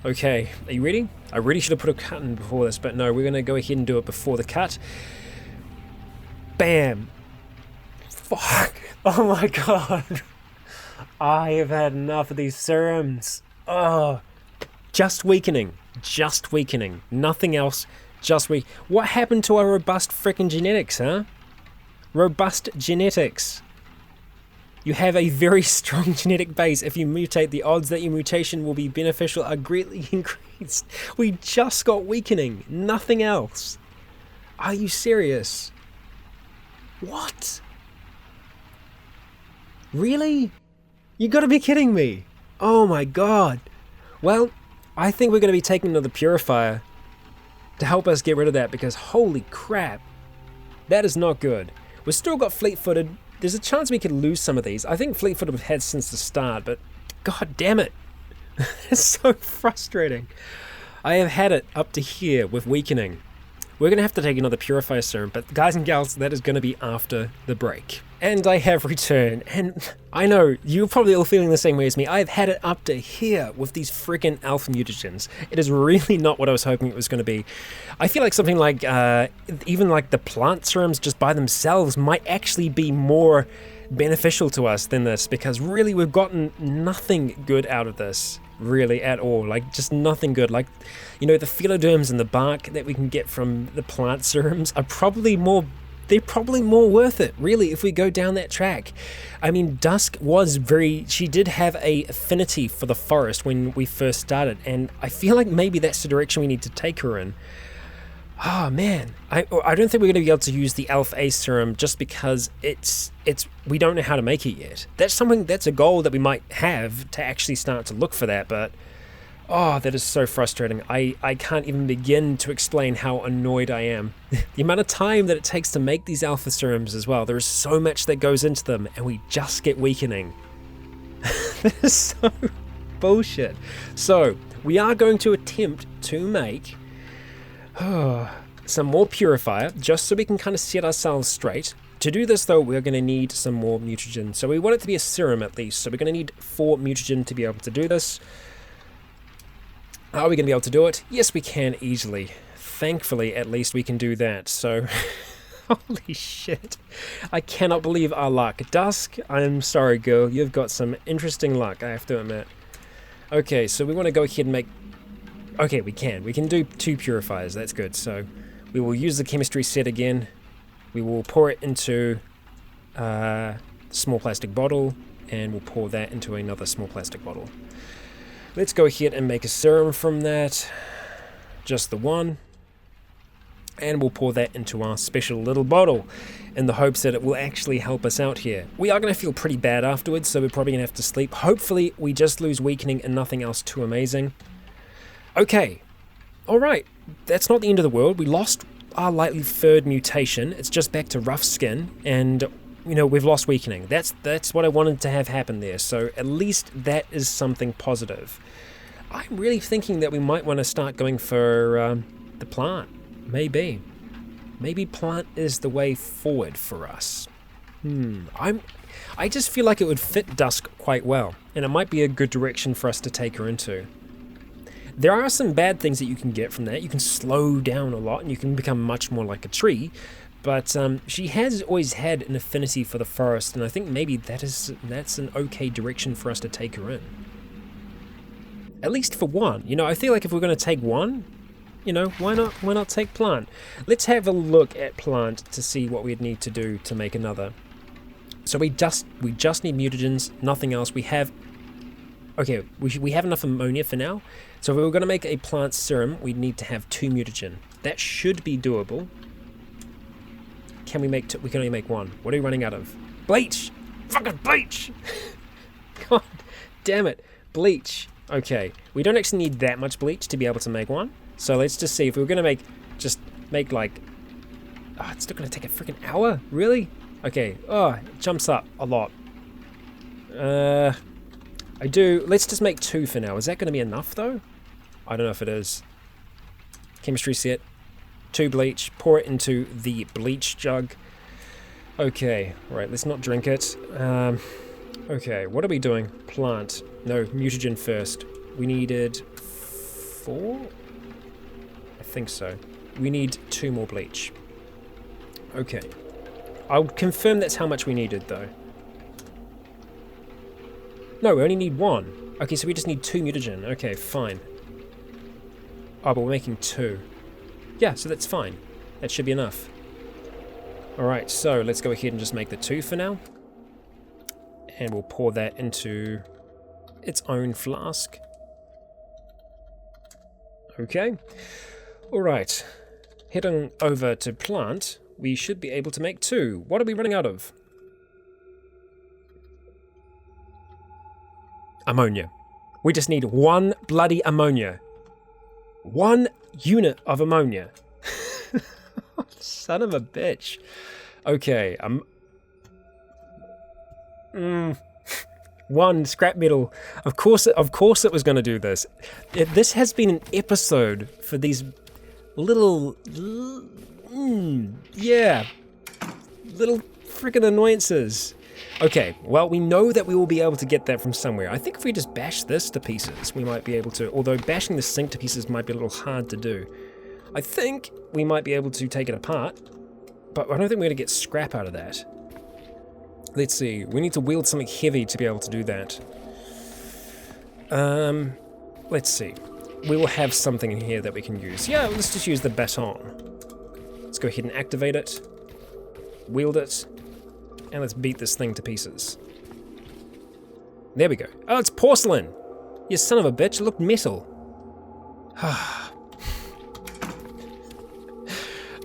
Okay, are you ready? I really should have put a cut in before this, but no, we're going to go ahead and do it before the cut. Bam! Fuck! Oh my god! I have had enough of these serums. Oh, just weakening. Just weakening. Nothing else. Just weak. What happened to our robust frickin' genetics, huh? Robust genetics. You have a very strong genetic base. If you mutate, the odds that your mutation will be beneficial are greatly increased. We just got weakening. Nothing else. Are you serious? What? Really? You gotta be kidding me. Oh my god. Well, I think we're gonna be taking another purifier to help us get rid of that, because holy crap. That is not good. We've still got fleet-footed. There's a chance we could lose some of these. I think fleet-footed we've had since the start, but god damn it. It's so frustrating. I have had it up to here with weakening. We're going to have to take another purifier serum, but guys and gals, that is going to be after the break. And I have returned, and I know, you're probably all feeling the same way as me. I've had it up to here with these freaking alpha mutagens. It is really not what I was hoping it was going to be. I feel like something like, even like the plant serums just by themselves might actually be more beneficial to us than this, because really we've gotten nothing good out of this. Really at all, like just nothing good. Like, you know, the philoderms and the bark that we can get from the plant serums are probably more, they're probably more worth it, really, if we go down that track. I mean, Dusk was she did have a affinity for the forest when we first started, and I feel like maybe that's the direction we need to take her in. Oh man, I don't think we're going to be able to use the Alpha A serum just because we don't know how to make it yet. That's a goal that we might have to actually start to look for that, but oh, that is so frustrating. I can't even begin to explain how annoyed I am. The amount of time that it takes to make these alpha serums as well, there is so much that goes into them, and we just get weakening. That is so bullshit. So, we are going to attempt to make some more purifier, just so we can kind of set ourselves straight. To do this though, we're going to need some more mutagen. So we want it to be a serum at least. So we're going to need 4 mutagen to be able to do this. Are we going to be able to do it? Yes, we can easily. Thankfully, at least we can do that. So, holy shit. I cannot believe our luck. Dusk, I'm sorry girl, you've got some interesting luck, I have to admit. Okay, so we want to go ahead and make... Okay, we can do 2 purifiers, that's good. So we will use the chemistry set again. We will pour it into a small plastic bottle, and we'll pour that into another small plastic bottle. Let's go ahead and make a serum from that, just the one, and we'll pour that into our special little bottle in the hopes that it will actually help us out here. We are going to feel pretty bad afterwards, so we're probably going to have to sleep. Hopefully we just lose weakening and nothing else too amazing. Okay, alright, that's not the end of the world. We lost our lightly furred mutation. It's just back to rough skin, and you know, we've lost weakening. That's what I wanted to have happen there, so at least that is something positive. I'm really thinking that we might want to start going for the plant. Maybe plant is the way forward for us. I just feel like it would fit Dusk quite well, and it might be a good direction for us to take her into. There are some bad things that you can get from that. You can slow down a lot and you can become much more like a tree, but she has always had an affinity for the forest, and I think maybe that's an okay direction for us to take her in. At least for one. You know, I feel like if we're going to take one, you know, why not take plant? Let's have a look at plant to see what we'd need to do to make another. So we just need mutagens, nothing else. We have enough ammonia for now. So if we were going to make a plant serum, we'd need to have 2 mutagen. That should be doable. Can we make 2? We can only make 1. What are we running out of? Bleach! Fucking bleach! God damn it. Bleach. Okay, we don't actually need that much bleach to be able to make 1. So let's just see if we were going to make like... Oh, it's still going to take a freaking hour? Really? Okay. Oh, it jumps up a lot. Let's just make 2 for now. Is that going to be enough though? I don't know if it is. Chemistry set. 2 bleach. Pour it into the bleach jug. Okay, right, let's not drink it. Okay, what are we doing? Plant. No, mutagen first. We needed 4? I think so. We need 2 more bleach. Okay. I'll confirm that's how much we needed, though. No, we only need 1. Okay, so we just need 2 mutagen. Okay, fine. Oh, but we're making 2. Yeah, so that's fine. That should be enough. Alright, so let's go ahead and just make the 2 for now. And we'll pour that into its own flask. Okay. Alright. Heading over to plant, we should be able to make 2. What are we running out of? Ammonia. We just need 1 bloody ammonia. 1 unit of ammonia. Son of a bitch. Okay, 1 scrap metal. Of course it was going to do this. This has been an episode for these little freaking annoyances. Okay, well, we know that we will be able to get that from somewhere. I think if we just bash this to pieces, we might be able to, although bashing the sink to pieces might be a little hard to do. I think we might be able to take it apart, but I don't think we're going to get scrap out of that. Let's see, we need to wield something heavy to be able to do that. Let's see. We will have something in here that we can use. Yeah, let's just use the baton. Let's go ahead and activate it, wield it, and let's beat this thing to pieces. There we go. Oh, it's porcelain! You son of a bitch, it looked metal.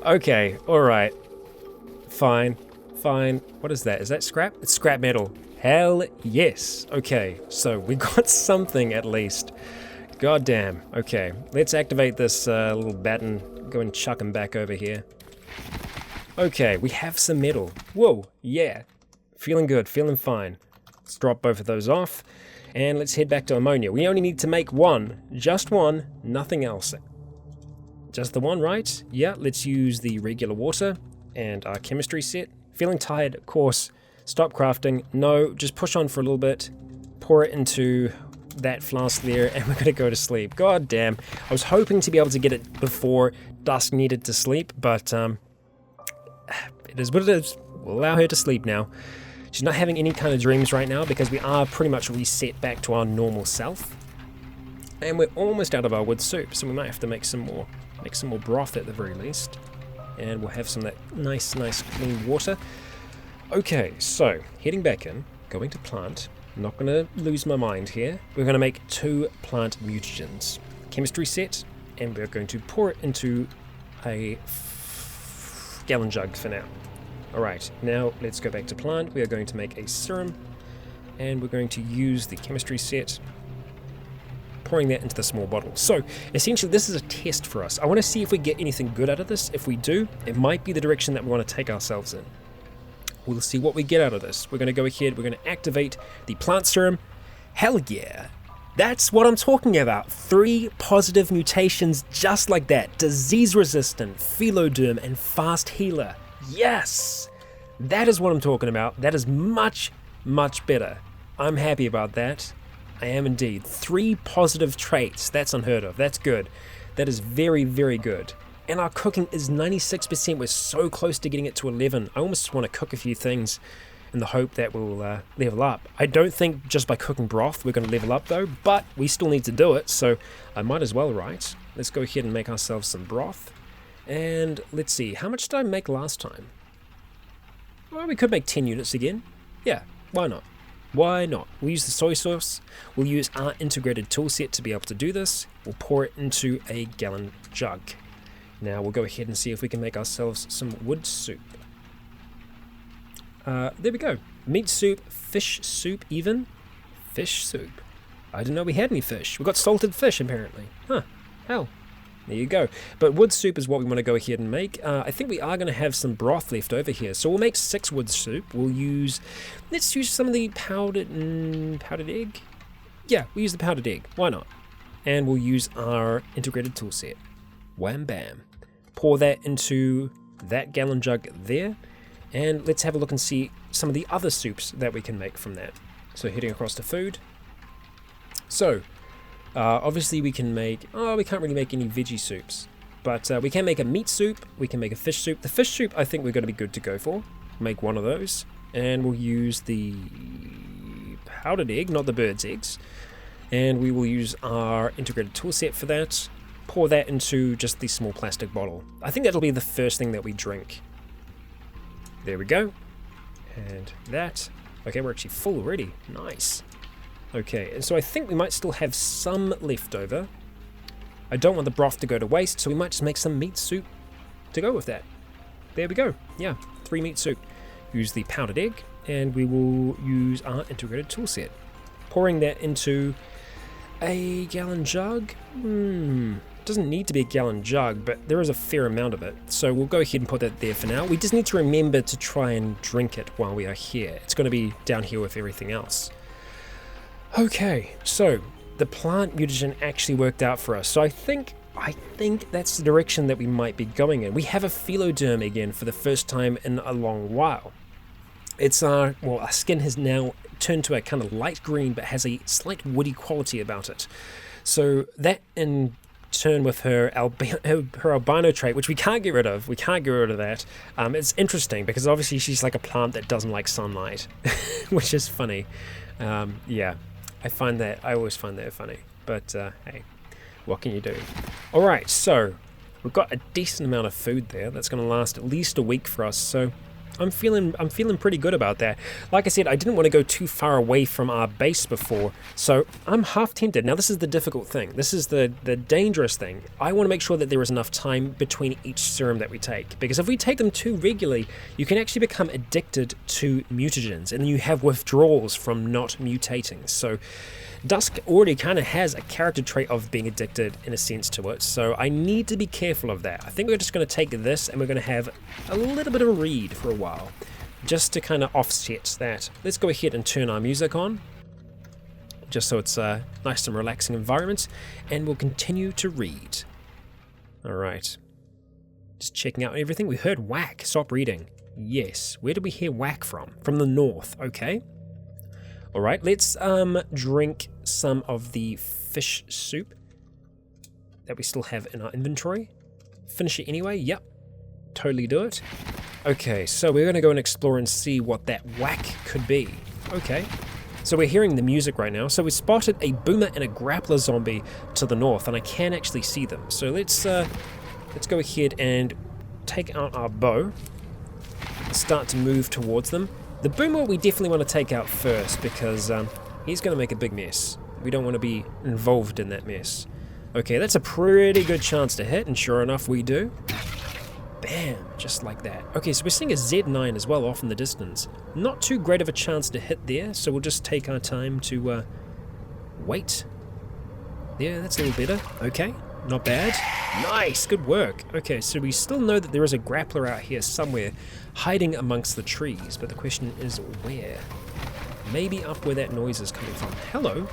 Okay, alright. Fine. What is that? Is that scrap? It's scrap metal. Hell yes. Okay, so we got something at least. God damn. Okay, let's activate this little baton. Go and chuck him back over here. Okay, we have some metal. Whoa, yeah. Feeling good, feeling fine. Let's drop both of those off. And let's head back to ammonia. We only need to make 1. Just 1. Nothing else. Just the 1, right? Yeah, let's use the regular water and our chemistry set. Feeling tired, of course. Stop crafting. No, just push on for a little bit. Pour it into that flask there, and we're going to go to sleep. God damn. I was hoping to be able to get it before Dusk needed to sleep, but it is what it is. We'll allow her to sleep now. She's not having any kind of dreams right now because we are pretty much reset back to our normal self. And we're almost out of our wood soup, so we might have to make some more. Make some more broth at the very least. And we'll have some of that nice clean water. Okay, so heading back in, going to plant. I'm not going to lose my mind here. We're going to make 2 plant mutagens. Chemistry set, and we're going to pour it into a gallon jug for now. Alright, now let's go back to plant. We are going to make a serum, and we're going to use the chemistry set, pouring that into the small bottle. So essentially this is a test for us. I want to see if we get anything good out of this. If we do, it might be the direction that we want to take ourselves in. We'll see what we get out of this. We're going to go ahead, we're going to activate the plant serum. Hell yeah. That's what I'm talking about. 3 positive mutations just like that. Disease resistant, philoderm, and fast healer. Yes! That is what I'm talking about. That is much better. I'm happy about that. I am indeed. 3 positive traits. That's unheard of. That's good. That is very good. And our cooking is 96%. We're so close to getting it to 11. I almost want to cook a few things in the hope that we'll level up. I don't think just by cooking broth we're going to level up though, but we still need to do it, so I might as well, right? Let's go ahead and make ourselves some broth. And let's see, how much did I make last time? Well, we could make 10 units again. Yeah, why not? Why not? We'll use the soy sauce. We'll use our integrated toolset to be able to do this. We'll pour it into a gallon jug. Now we'll go ahead and see if we can make ourselves some wood soup. There we go. Meat soup, fish soup even. Fish soup. I didn't know we had any fish. We got salted fish apparently. Huh. Hell. There you go. But wood soup is what we want to go ahead and make. I think we are going to have some broth left over here. So we'll make 6 wood soup. Let's use some of the powdered egg. Yeah, we'll use the powdered egg. Why not? And we'll use our integrated tool set. Wham bam. Pour that into that gallon jug there. And let's have a look and see some of the other soups that we can make from that. So heading across to food. So, Obviously we can make, we can't really make any veggie soups, but we can make a meat soup, we can make a fish soup. The fish soup I think we're going to be good to go for. Make one of those, and we'll use the powdered egg, not the bird's eggs, and we will use our integrated tool set for that. Pour that into just the small plastic bottle. I think that'll be the first thing that we drink. There we go. And that. Okay, we're actually full already. Nice. Okay, and so I think we might still have some left over. I don't want the broth to go to waste, so we might just make some meat soup to go with that. There we go. Yeah, 3 meat soup. Use the powdered egg, and we will use our integrated tool set. Pouring that into a gallon jug. Doesn't need to be a gallon jug, but there is a fair amount of it, so we'll go ahead and put that there for now. We just need to remember to try and drink it while we are here. It's going to be down here with everything else. Okay, so the plant mutagen actually worked out for us, so I think that's the direction that we might be going in. We have a philoderm again for the first time in a long while. It's our skin has now turned to a kind of light green, but has a slight woody quality about it. So that in turn with her albino trait, which we can't get rid of. We can't get rid of that. It's interesting because obviously she's like a plant that doesn't like sunlight, which is funny. Yeah, I always find that funny. But hey, what can you do? All right, so we've got a decent amount of food there. That's going to last at least a week for us. So I'm feeling pretty good about that. Like I said, I didn't want to go too far away from our base before, so I'm half tempted. Now this is the difficult thing. This is the dangerous thing. I want to make sure that there is enough time between each serum that we take, because if we take them too regularly, you can actually become addicted to mutagens, and you have withdrawals from not mutating. So Dusk already kind of has a character trait of being addicted in a sense to it, so I need to be careful of that. I think we're just going to take this and we're going to have a little bit of a read for a while, just to kind of offset that. Let's go ahead and turn our music on, just so it's a nice and relaxing environment, and we'll continue to read. Alright, just checking out everything. We heard whack. Stop reading. Yes, where did we hear whack from? From the north, okay. Alright, let's drink some of the fish soup that we still have in our inventory. Finish it anyway, yep, totally do it. Okay, so we're going to go and explore and see what that whack could be. Okay, so we're hearing the music right now. So we spotted a boomer and a grappler zombie to the north, and I can actually see them. So let's go ahead and take out our bow and start to move towards them. The boomer we definitely want to take out first, because he's going to make a big mess. We don't want to be involved in that mess. Okay, that's a pretty good chance to hit, and sure enough we do. Bam, just like that. Okay, so we're seeing a Z9 as well off in the distance. Not too great of a chance to hit there, so we'll just take our time to wait. Yeah, that's a little better. Okay, not bad. Nice, good work. Okay, so we still know that there is a grappler out here somewhere hiding amongst the trees, but the question is where? Maybe up where that noise is coming from. Hello?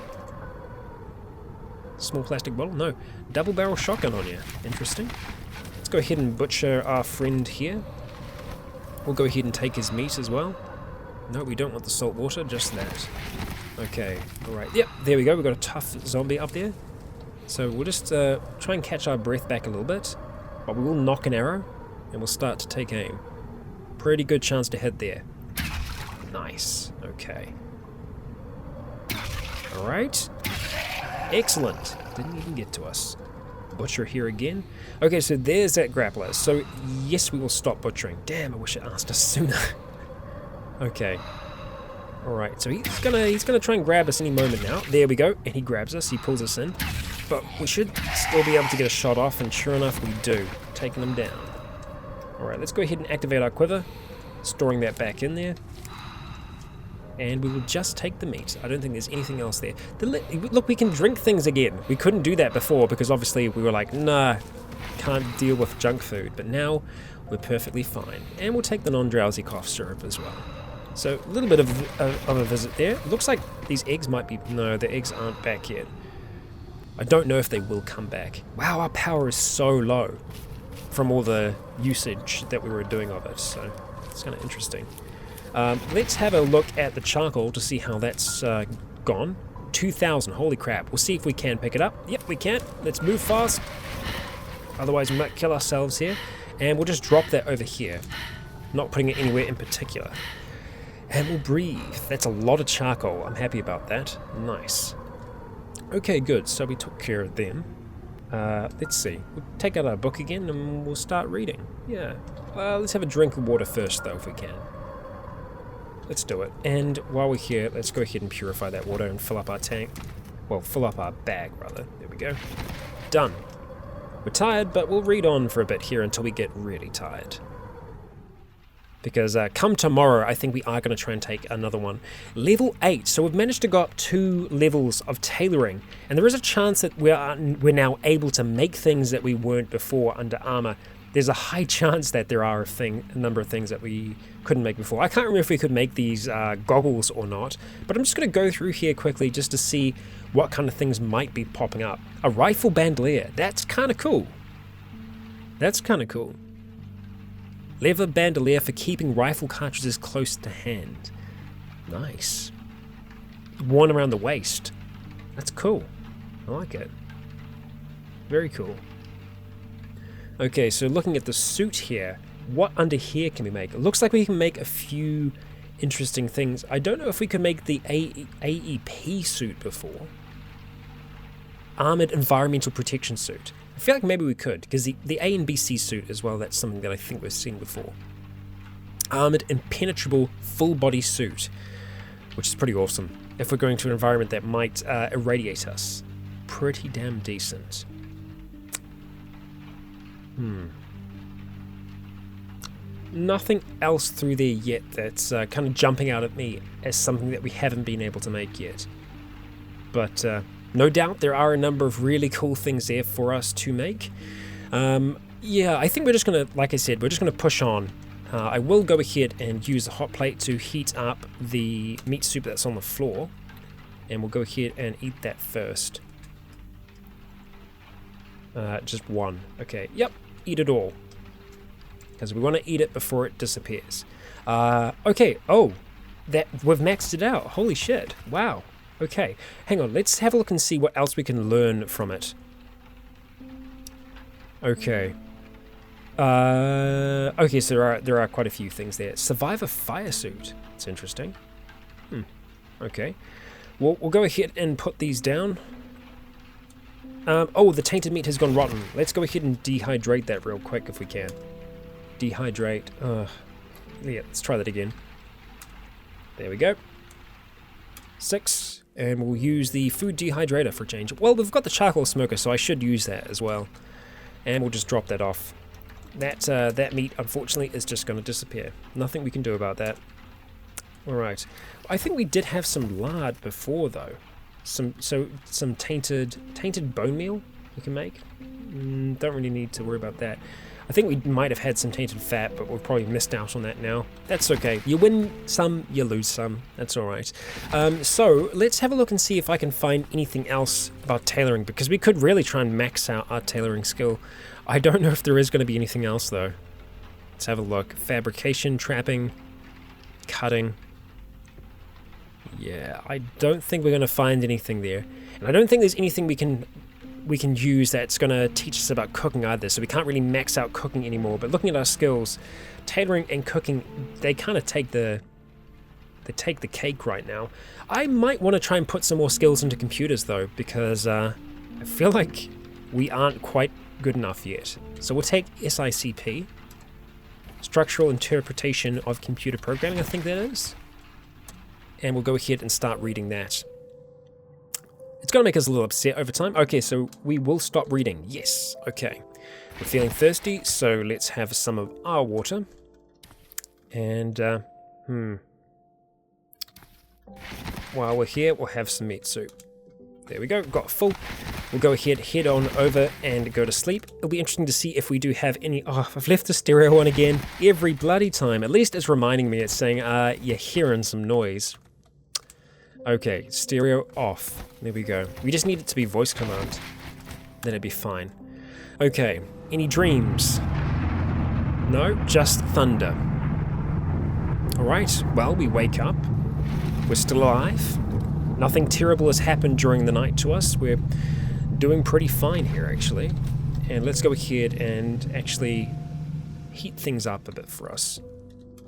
Small plastic bottle? No. Double barrel shotgun on you. Interesting. Let's go ahead and butcher our friend here. We'll go ahead and take his meat as well. No, we don't want the salt water, just that. Okay, alright. Yep, there we go. We've got a tough zombie up there. So we'll just try and catch our breath back a little bit, but we will knock an arrow, and we'll start to take aim. Pretty good chance to hit there. Nice. Okay. Alright. Excellent. Didn't even get to us. Butcher here again. Okay, so there's that grappler. So yes, we will stop butchering. Damn, I wish it asked us sooner. Okay. Alright, so he's gonna try and grab us any moment now. There we go. And he grabs us, he pulls us in. But we should still be able to get a shot off, and sure enough we do. Taking him down. Alright, let's go ahead and activate our quiver. Storing that back in there. And we will just take the meat. I don't think there's anything else there. Look, we can drink things again. We couldn't do that before because obviously we were like, nah, can't deal with junk food. But now we're perfectly fine. And we'll take the non-drowsy cough syrup as well. So a little bit of a visit there. Looks like these eggs might be... No, the eggs aren't back yet. I don't know if they will come back. Wow, our power is so low from all the usage that we were doing of it. So it's kind of interesting. Let's have a look at the charcoal to see how that's gone. 2,000. Holy crap. We'll see if we can pick it up. Yep, we can. Let's move fast. Otherwise, we might kill ourselves here. And we'll just drop that over here. Not putting it anywhere in particular. And we'll breathe. That's a lot of charcoal. I'm happy about that. Nice. Okay, good. So we took care of them. Let's see. We'll take out our book again and we'll start reading. Yeah. Let's have a drink of water first, though, if we can. Let's do it. And while we're here, let's go ahead and purify that water and fill up our tank. Well, fill up our bag, rather. There we go. Done. We're tired, but we'll read on for a bit here until we get really tired. Because come tomorrow, I think we are going to try and take another one. Level 8, so we've managed to got 2 levels of tailoring. And there is a chance that we're now able to make things that we weren't before under armor. There's a high chance that there are a number of things that we couldn't make before. I can't remember if we could make these goggles or not, but I'm just going to go through here quickly just to see what kind of things might be popping up. A rifle bandolier, that's kind of cool. That's kind of cool. Leather bandolier for keeping rifle cartridges close to hand. Nice. Worn around the waist. That's cool. I like it. Very cool. Okay, so looking at the suit here, what under here can we make? It looks like we can make a few interesting things. I don't know if we could make the AEP suit before. Armored Environmental Protection Suit. I feel like maybe we could, because the A and BC suit as well, that's something that I think we've seen before. Armored Impenetrable Full Body Suit, which is pretty awesome. If we're going to an environment that might irradiate us. Pretty damn decent. Nothing else through there yet that's kind of jumping out at me as something that we haven't been able to make yet. But no doubt there are a number of really cool things there for us to make. Yeah, I think we're just going to, like I said, we're just going to push on. I will go ahead and use the hot plate to heat up the meat soup that's on the floor. And we'll go ahead and eat that first. Just one. Okay, yep, eat it all. Because we want to eat it before it disappears. Okay, oh, we've maxed it out. Holy shit, wow. Okay, hang on, let's have a look and see what else we can learn from it. Okay. Okay, so there are quite a few things there. Survivor fire suit. It's interesting. Okay. We'll go ahead and put these down. Oh, the tainted meat has gone rotten. Let's go ahead and dehydrate that real quick if we can. Dehydrate. Yeah, let's try that again. There we go. 6. And we'll use the food dehydrator for a change. Well, we've got the charcoal smoker, so I should use that as well. And we'll just drop that off. That meat, unfortunately, is just going to disappear. Nothing we can do about that. Alright. I think we did have some lard before, though. Some tainted bone meal we can make. Don't really need to worry about that. I think we might have had some tainted fat, but we've probably missed out on that now. That's okay. You win some, you lose some. That's alright. So, let's have a look and see if I can find anything else about tailoring, because we could really try and max out our tailoring skill. I don't know if there is going to be anything else, though. Let's have a look. Fabrication, trapping, cutting. Yeah, I don't think we're going to find anything there. And I don't think there's anything we can use that's going to teach us about cooking either, so we can't really max out cooking anymore. But looking at our skills, tailoring and cooking, they kind of take the cake right now. I might want to try and put some more skills into computers, though, because I feel like we aren't quite good enough yet. So we'll take SICP, Structural Interpretation of Computer Programming, I think that is. And we'll go ahead and start reading that. It's going to make us a little upset over time. Okay, so we will stop reading. Yes, okay. We're feeling thirsty, so let's have some of our water. And, while we're here, we'll have some meat soup. There we go, got full. We'll go ahead, head on over and go to sleep. It'll be interesting to see if we do have any... Oh, I've left the stereo on again every bloody time. At least it's reminding me, it's saying, you're hearing some noise. Okay, stereo off. There we go. We just need it to be voice command. Then it'd be fine. Okay, any dreams? No, just thunder. Alright, well, we wake up. We're still alive. Nothing terrible has happened during the night to us. We're doing pretty fine here, actually. And let's go ahead and actually heat things up a bit for us.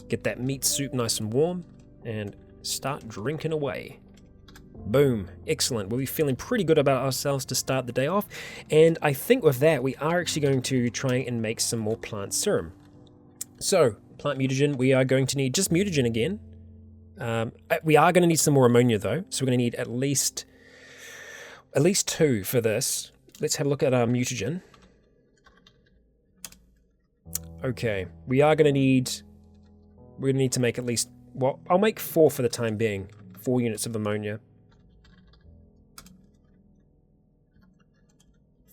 Get that meat soup nice and warm, and start drinking away. Boom. Excellent. We'll be feeling pretty good about ourselves to start the day off. And I think with that, we are actually going to try and make some more plant serum. So, plant mutagen, we are going to need just mutagen again. We are going to need some more ammonia though. So we're going to need at least 2 for this. Let's have a look at our mutagen. Okay. We're going to need to make at least, well, I'll make 4 for the time being. 4 units of ammonia.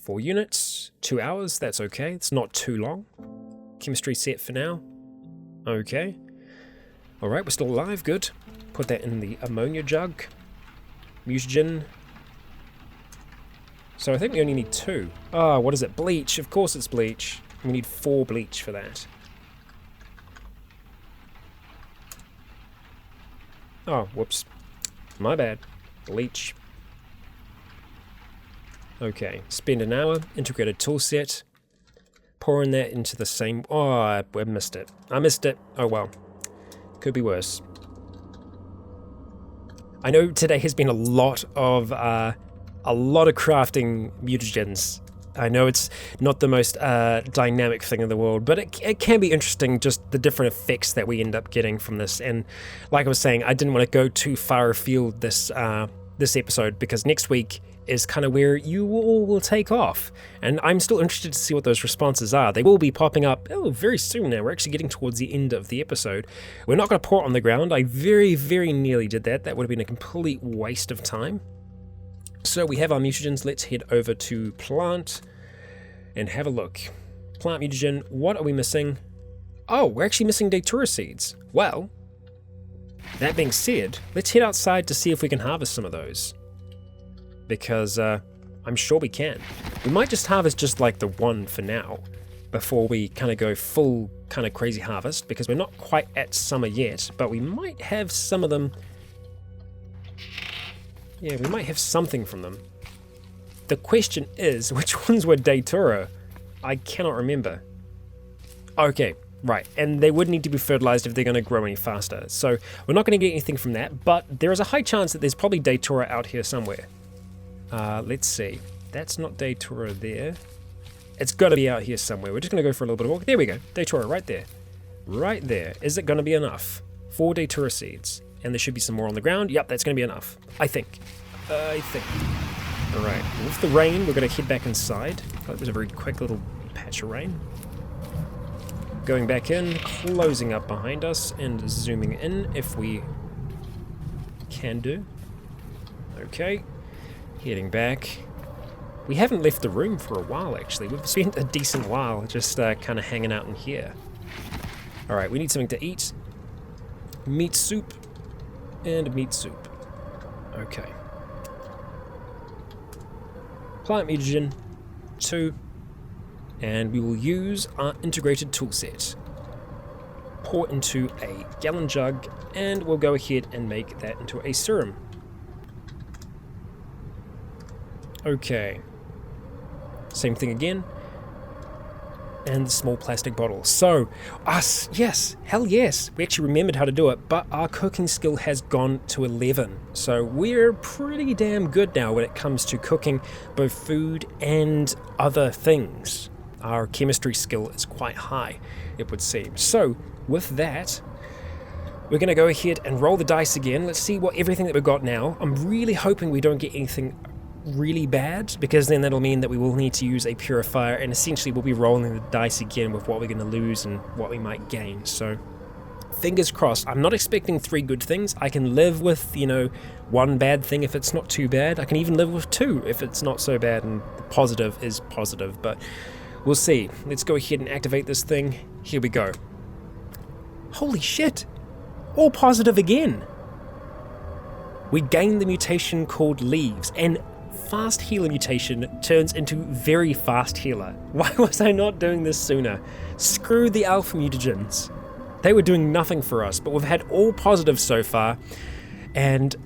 4 units, 2 hours, that's okay. It's not too long. Chemistry set for now. Okay. Alright, we're still alive, good. Put that in the ammonia jug. Mutagen. So I think we only need 2. Ah, what is it? Bleach. Of course it's bleach. We need 4 bleach for that. Oh, whoops. My bad. Bleach. Okay, spend an hour, integrated tool set, pouring that into the same, oh, I missed it. I missed it, oh well, could be worse. I know today has been a lot of crafting mutagens. I know it's not the most dynamic thing in the world, but it can be interesting, just the different effects that we end up getting from this. And like I was saying, I didn't want to go too far afield this episode, because next week is kind of where you all will take off. And I'm still interested to see what those responses are. They will be popping up very soon now. We're actually getting towards the end of the episode. We're not going to pour it on the ground. I very, very nearly did that. That would have been a complete waste of time. So we have our mutagens. Let's head over to plant and have a look. Plant mutagen, what are we missing? Oh, we're actually missing Datura seeds. Well, that being said, let's head outside to see if we can harvest some of those. Because I'm sure we can. We might just harvest just like the 1 for now, before we kind of go full kind of crazy harvest, because we're not quite at summer yet, but we might have some of them. Yeah, we might have something from them. The question is, which ones were Datura? I cannot remember. Okay, right, and they would need to be fertilized if they're going to grow any faster. So we're not going to get anything from that, but there is a high chance that there's probably Datura out here somewhere. Let's see. That's not Datura there. It's got to be out here somewhere. We're just going to go for a little bit of walk. There we go. Datura right there. Right there. Is it going to be enough? 4 Datura seeds. And there should be some more on the ground. Yep, that's going to be enough. I think. Alright. With the rain, we're going to head back inside. That was a very quick little patch of rain. Going back in, closing up behind us, and zooming in if we can do. Okay. Heading back. We haven't left the room for a while, actually. We've spent a decent while just kind of hanging out in here. Alright, we need something to eat. Meat soup. And meat soup. Okay. Plant mutagen. 2. And we will use our integrated toolset. Pour into a gallon jug, and we'll go ahead and make that into a serum. Okay. Same thing again. And the small plastic bottle. So, us, yes, hell yes. We actually remembered how to do it, but our cooking skill has gone to 11. So we're pretty damn good now when it comes to cooking both food and other things. Our chemistry skill is quite high, it would seem. So, with that, we're going to go ahead and roll the dice again. Let's see what everything that we've got now. I'm really hoping we don't get anything really bad, because then that'll mean that we will need to use a purifier, and essentially we'll be rolling the dice again with what we're going to lose and what we might gain. So fingers crossed. I'm not expecting 3 good things. I can live with, 1 bad thing if it's not too bad. I can even live with 2 if it's not so bad, and positive is positive, but we'll see. Let's go ahead and activate this thing. Here we go. Holy shit! All positive again! We gained the mutation called Leaves, and Fast Healer mutation turns into Very Fast Healer. Why was I not doing this sooner? Screw the alpha mutagens. They were doing nothing for us, but we've had all positive so far, and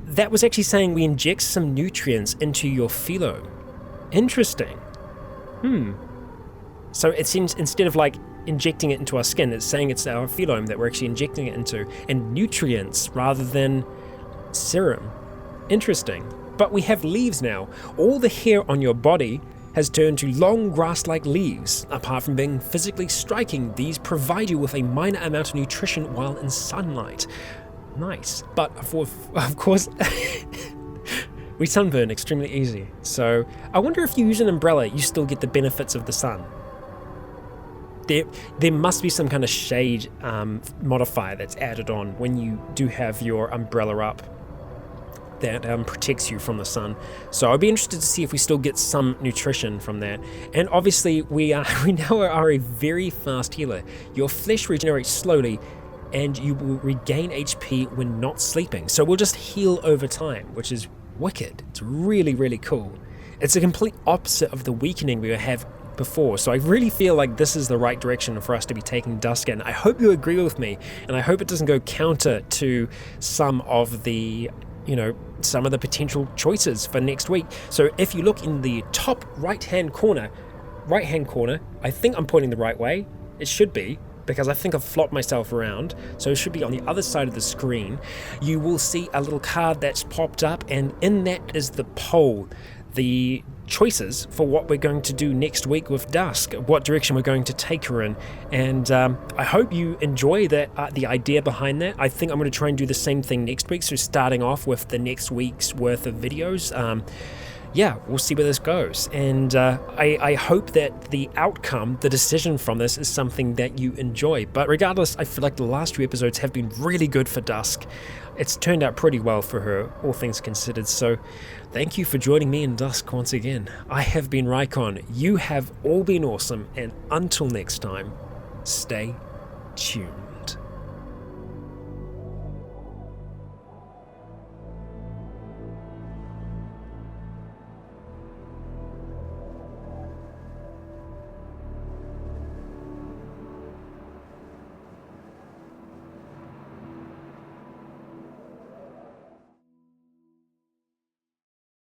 that was actually saying we inject some nutrients into your phyllo. Interesting. So it seems instead of like injecting it into our skin, it's saying it's our phyllo that we're actually injecting it into, and nutrients rather than serum. Interesting. But we have leaves now. All the hair on your body has turned to long grass-like leaves. Apart from being physically striking, these provide you with a minor amount of nutrition while in sunlight. Nice. But of course, we sunburn extremely easy. So I wonder if you use an umbrella, you still get the benefits of the sun. There must be some kind of shade modifier that's added on when you do have your umbrella up that protects you from the sun. So I'd be interested to see if we still get some nutrition from that. And obviously we now are a very fast healer. Your flesh regenerates slowly and you will regain HP when not sleeping. So we'll just heal over time, which is wicked. It's really, really cool. It's a complete opposite of the weakening we have before. So I really feel like this is the right direction for us to be taking Dusk in. I hope you agree with me, and I hope it doesn't go counter to some of the potential choices for next week. So if you look in the top right hand corner, I think I'm pointing the right way. It should be, because I think I've flopped myself around. So it should be on the other side of the screen. You will see a little card that's popped up, and in that is the poll, the choices for what we're going to do next week with Dusk, what direction we're going to take her in. And I hope you enjoy that, the idea behind that. I think I'm going to try and do the same thing next week, so starting off with the next week's worth of videos. We'll see where this goes. And I hope that the outcome, the decision from this, is something that you enjoy. But regardless, I feel like the last 2 episodes have been really good for Dusk. It's turned out pretty well for her, all things considered. So thank you for joining me in Dusk once again. I have been Rycon. You have all been awesome. And until next time, stay tuned.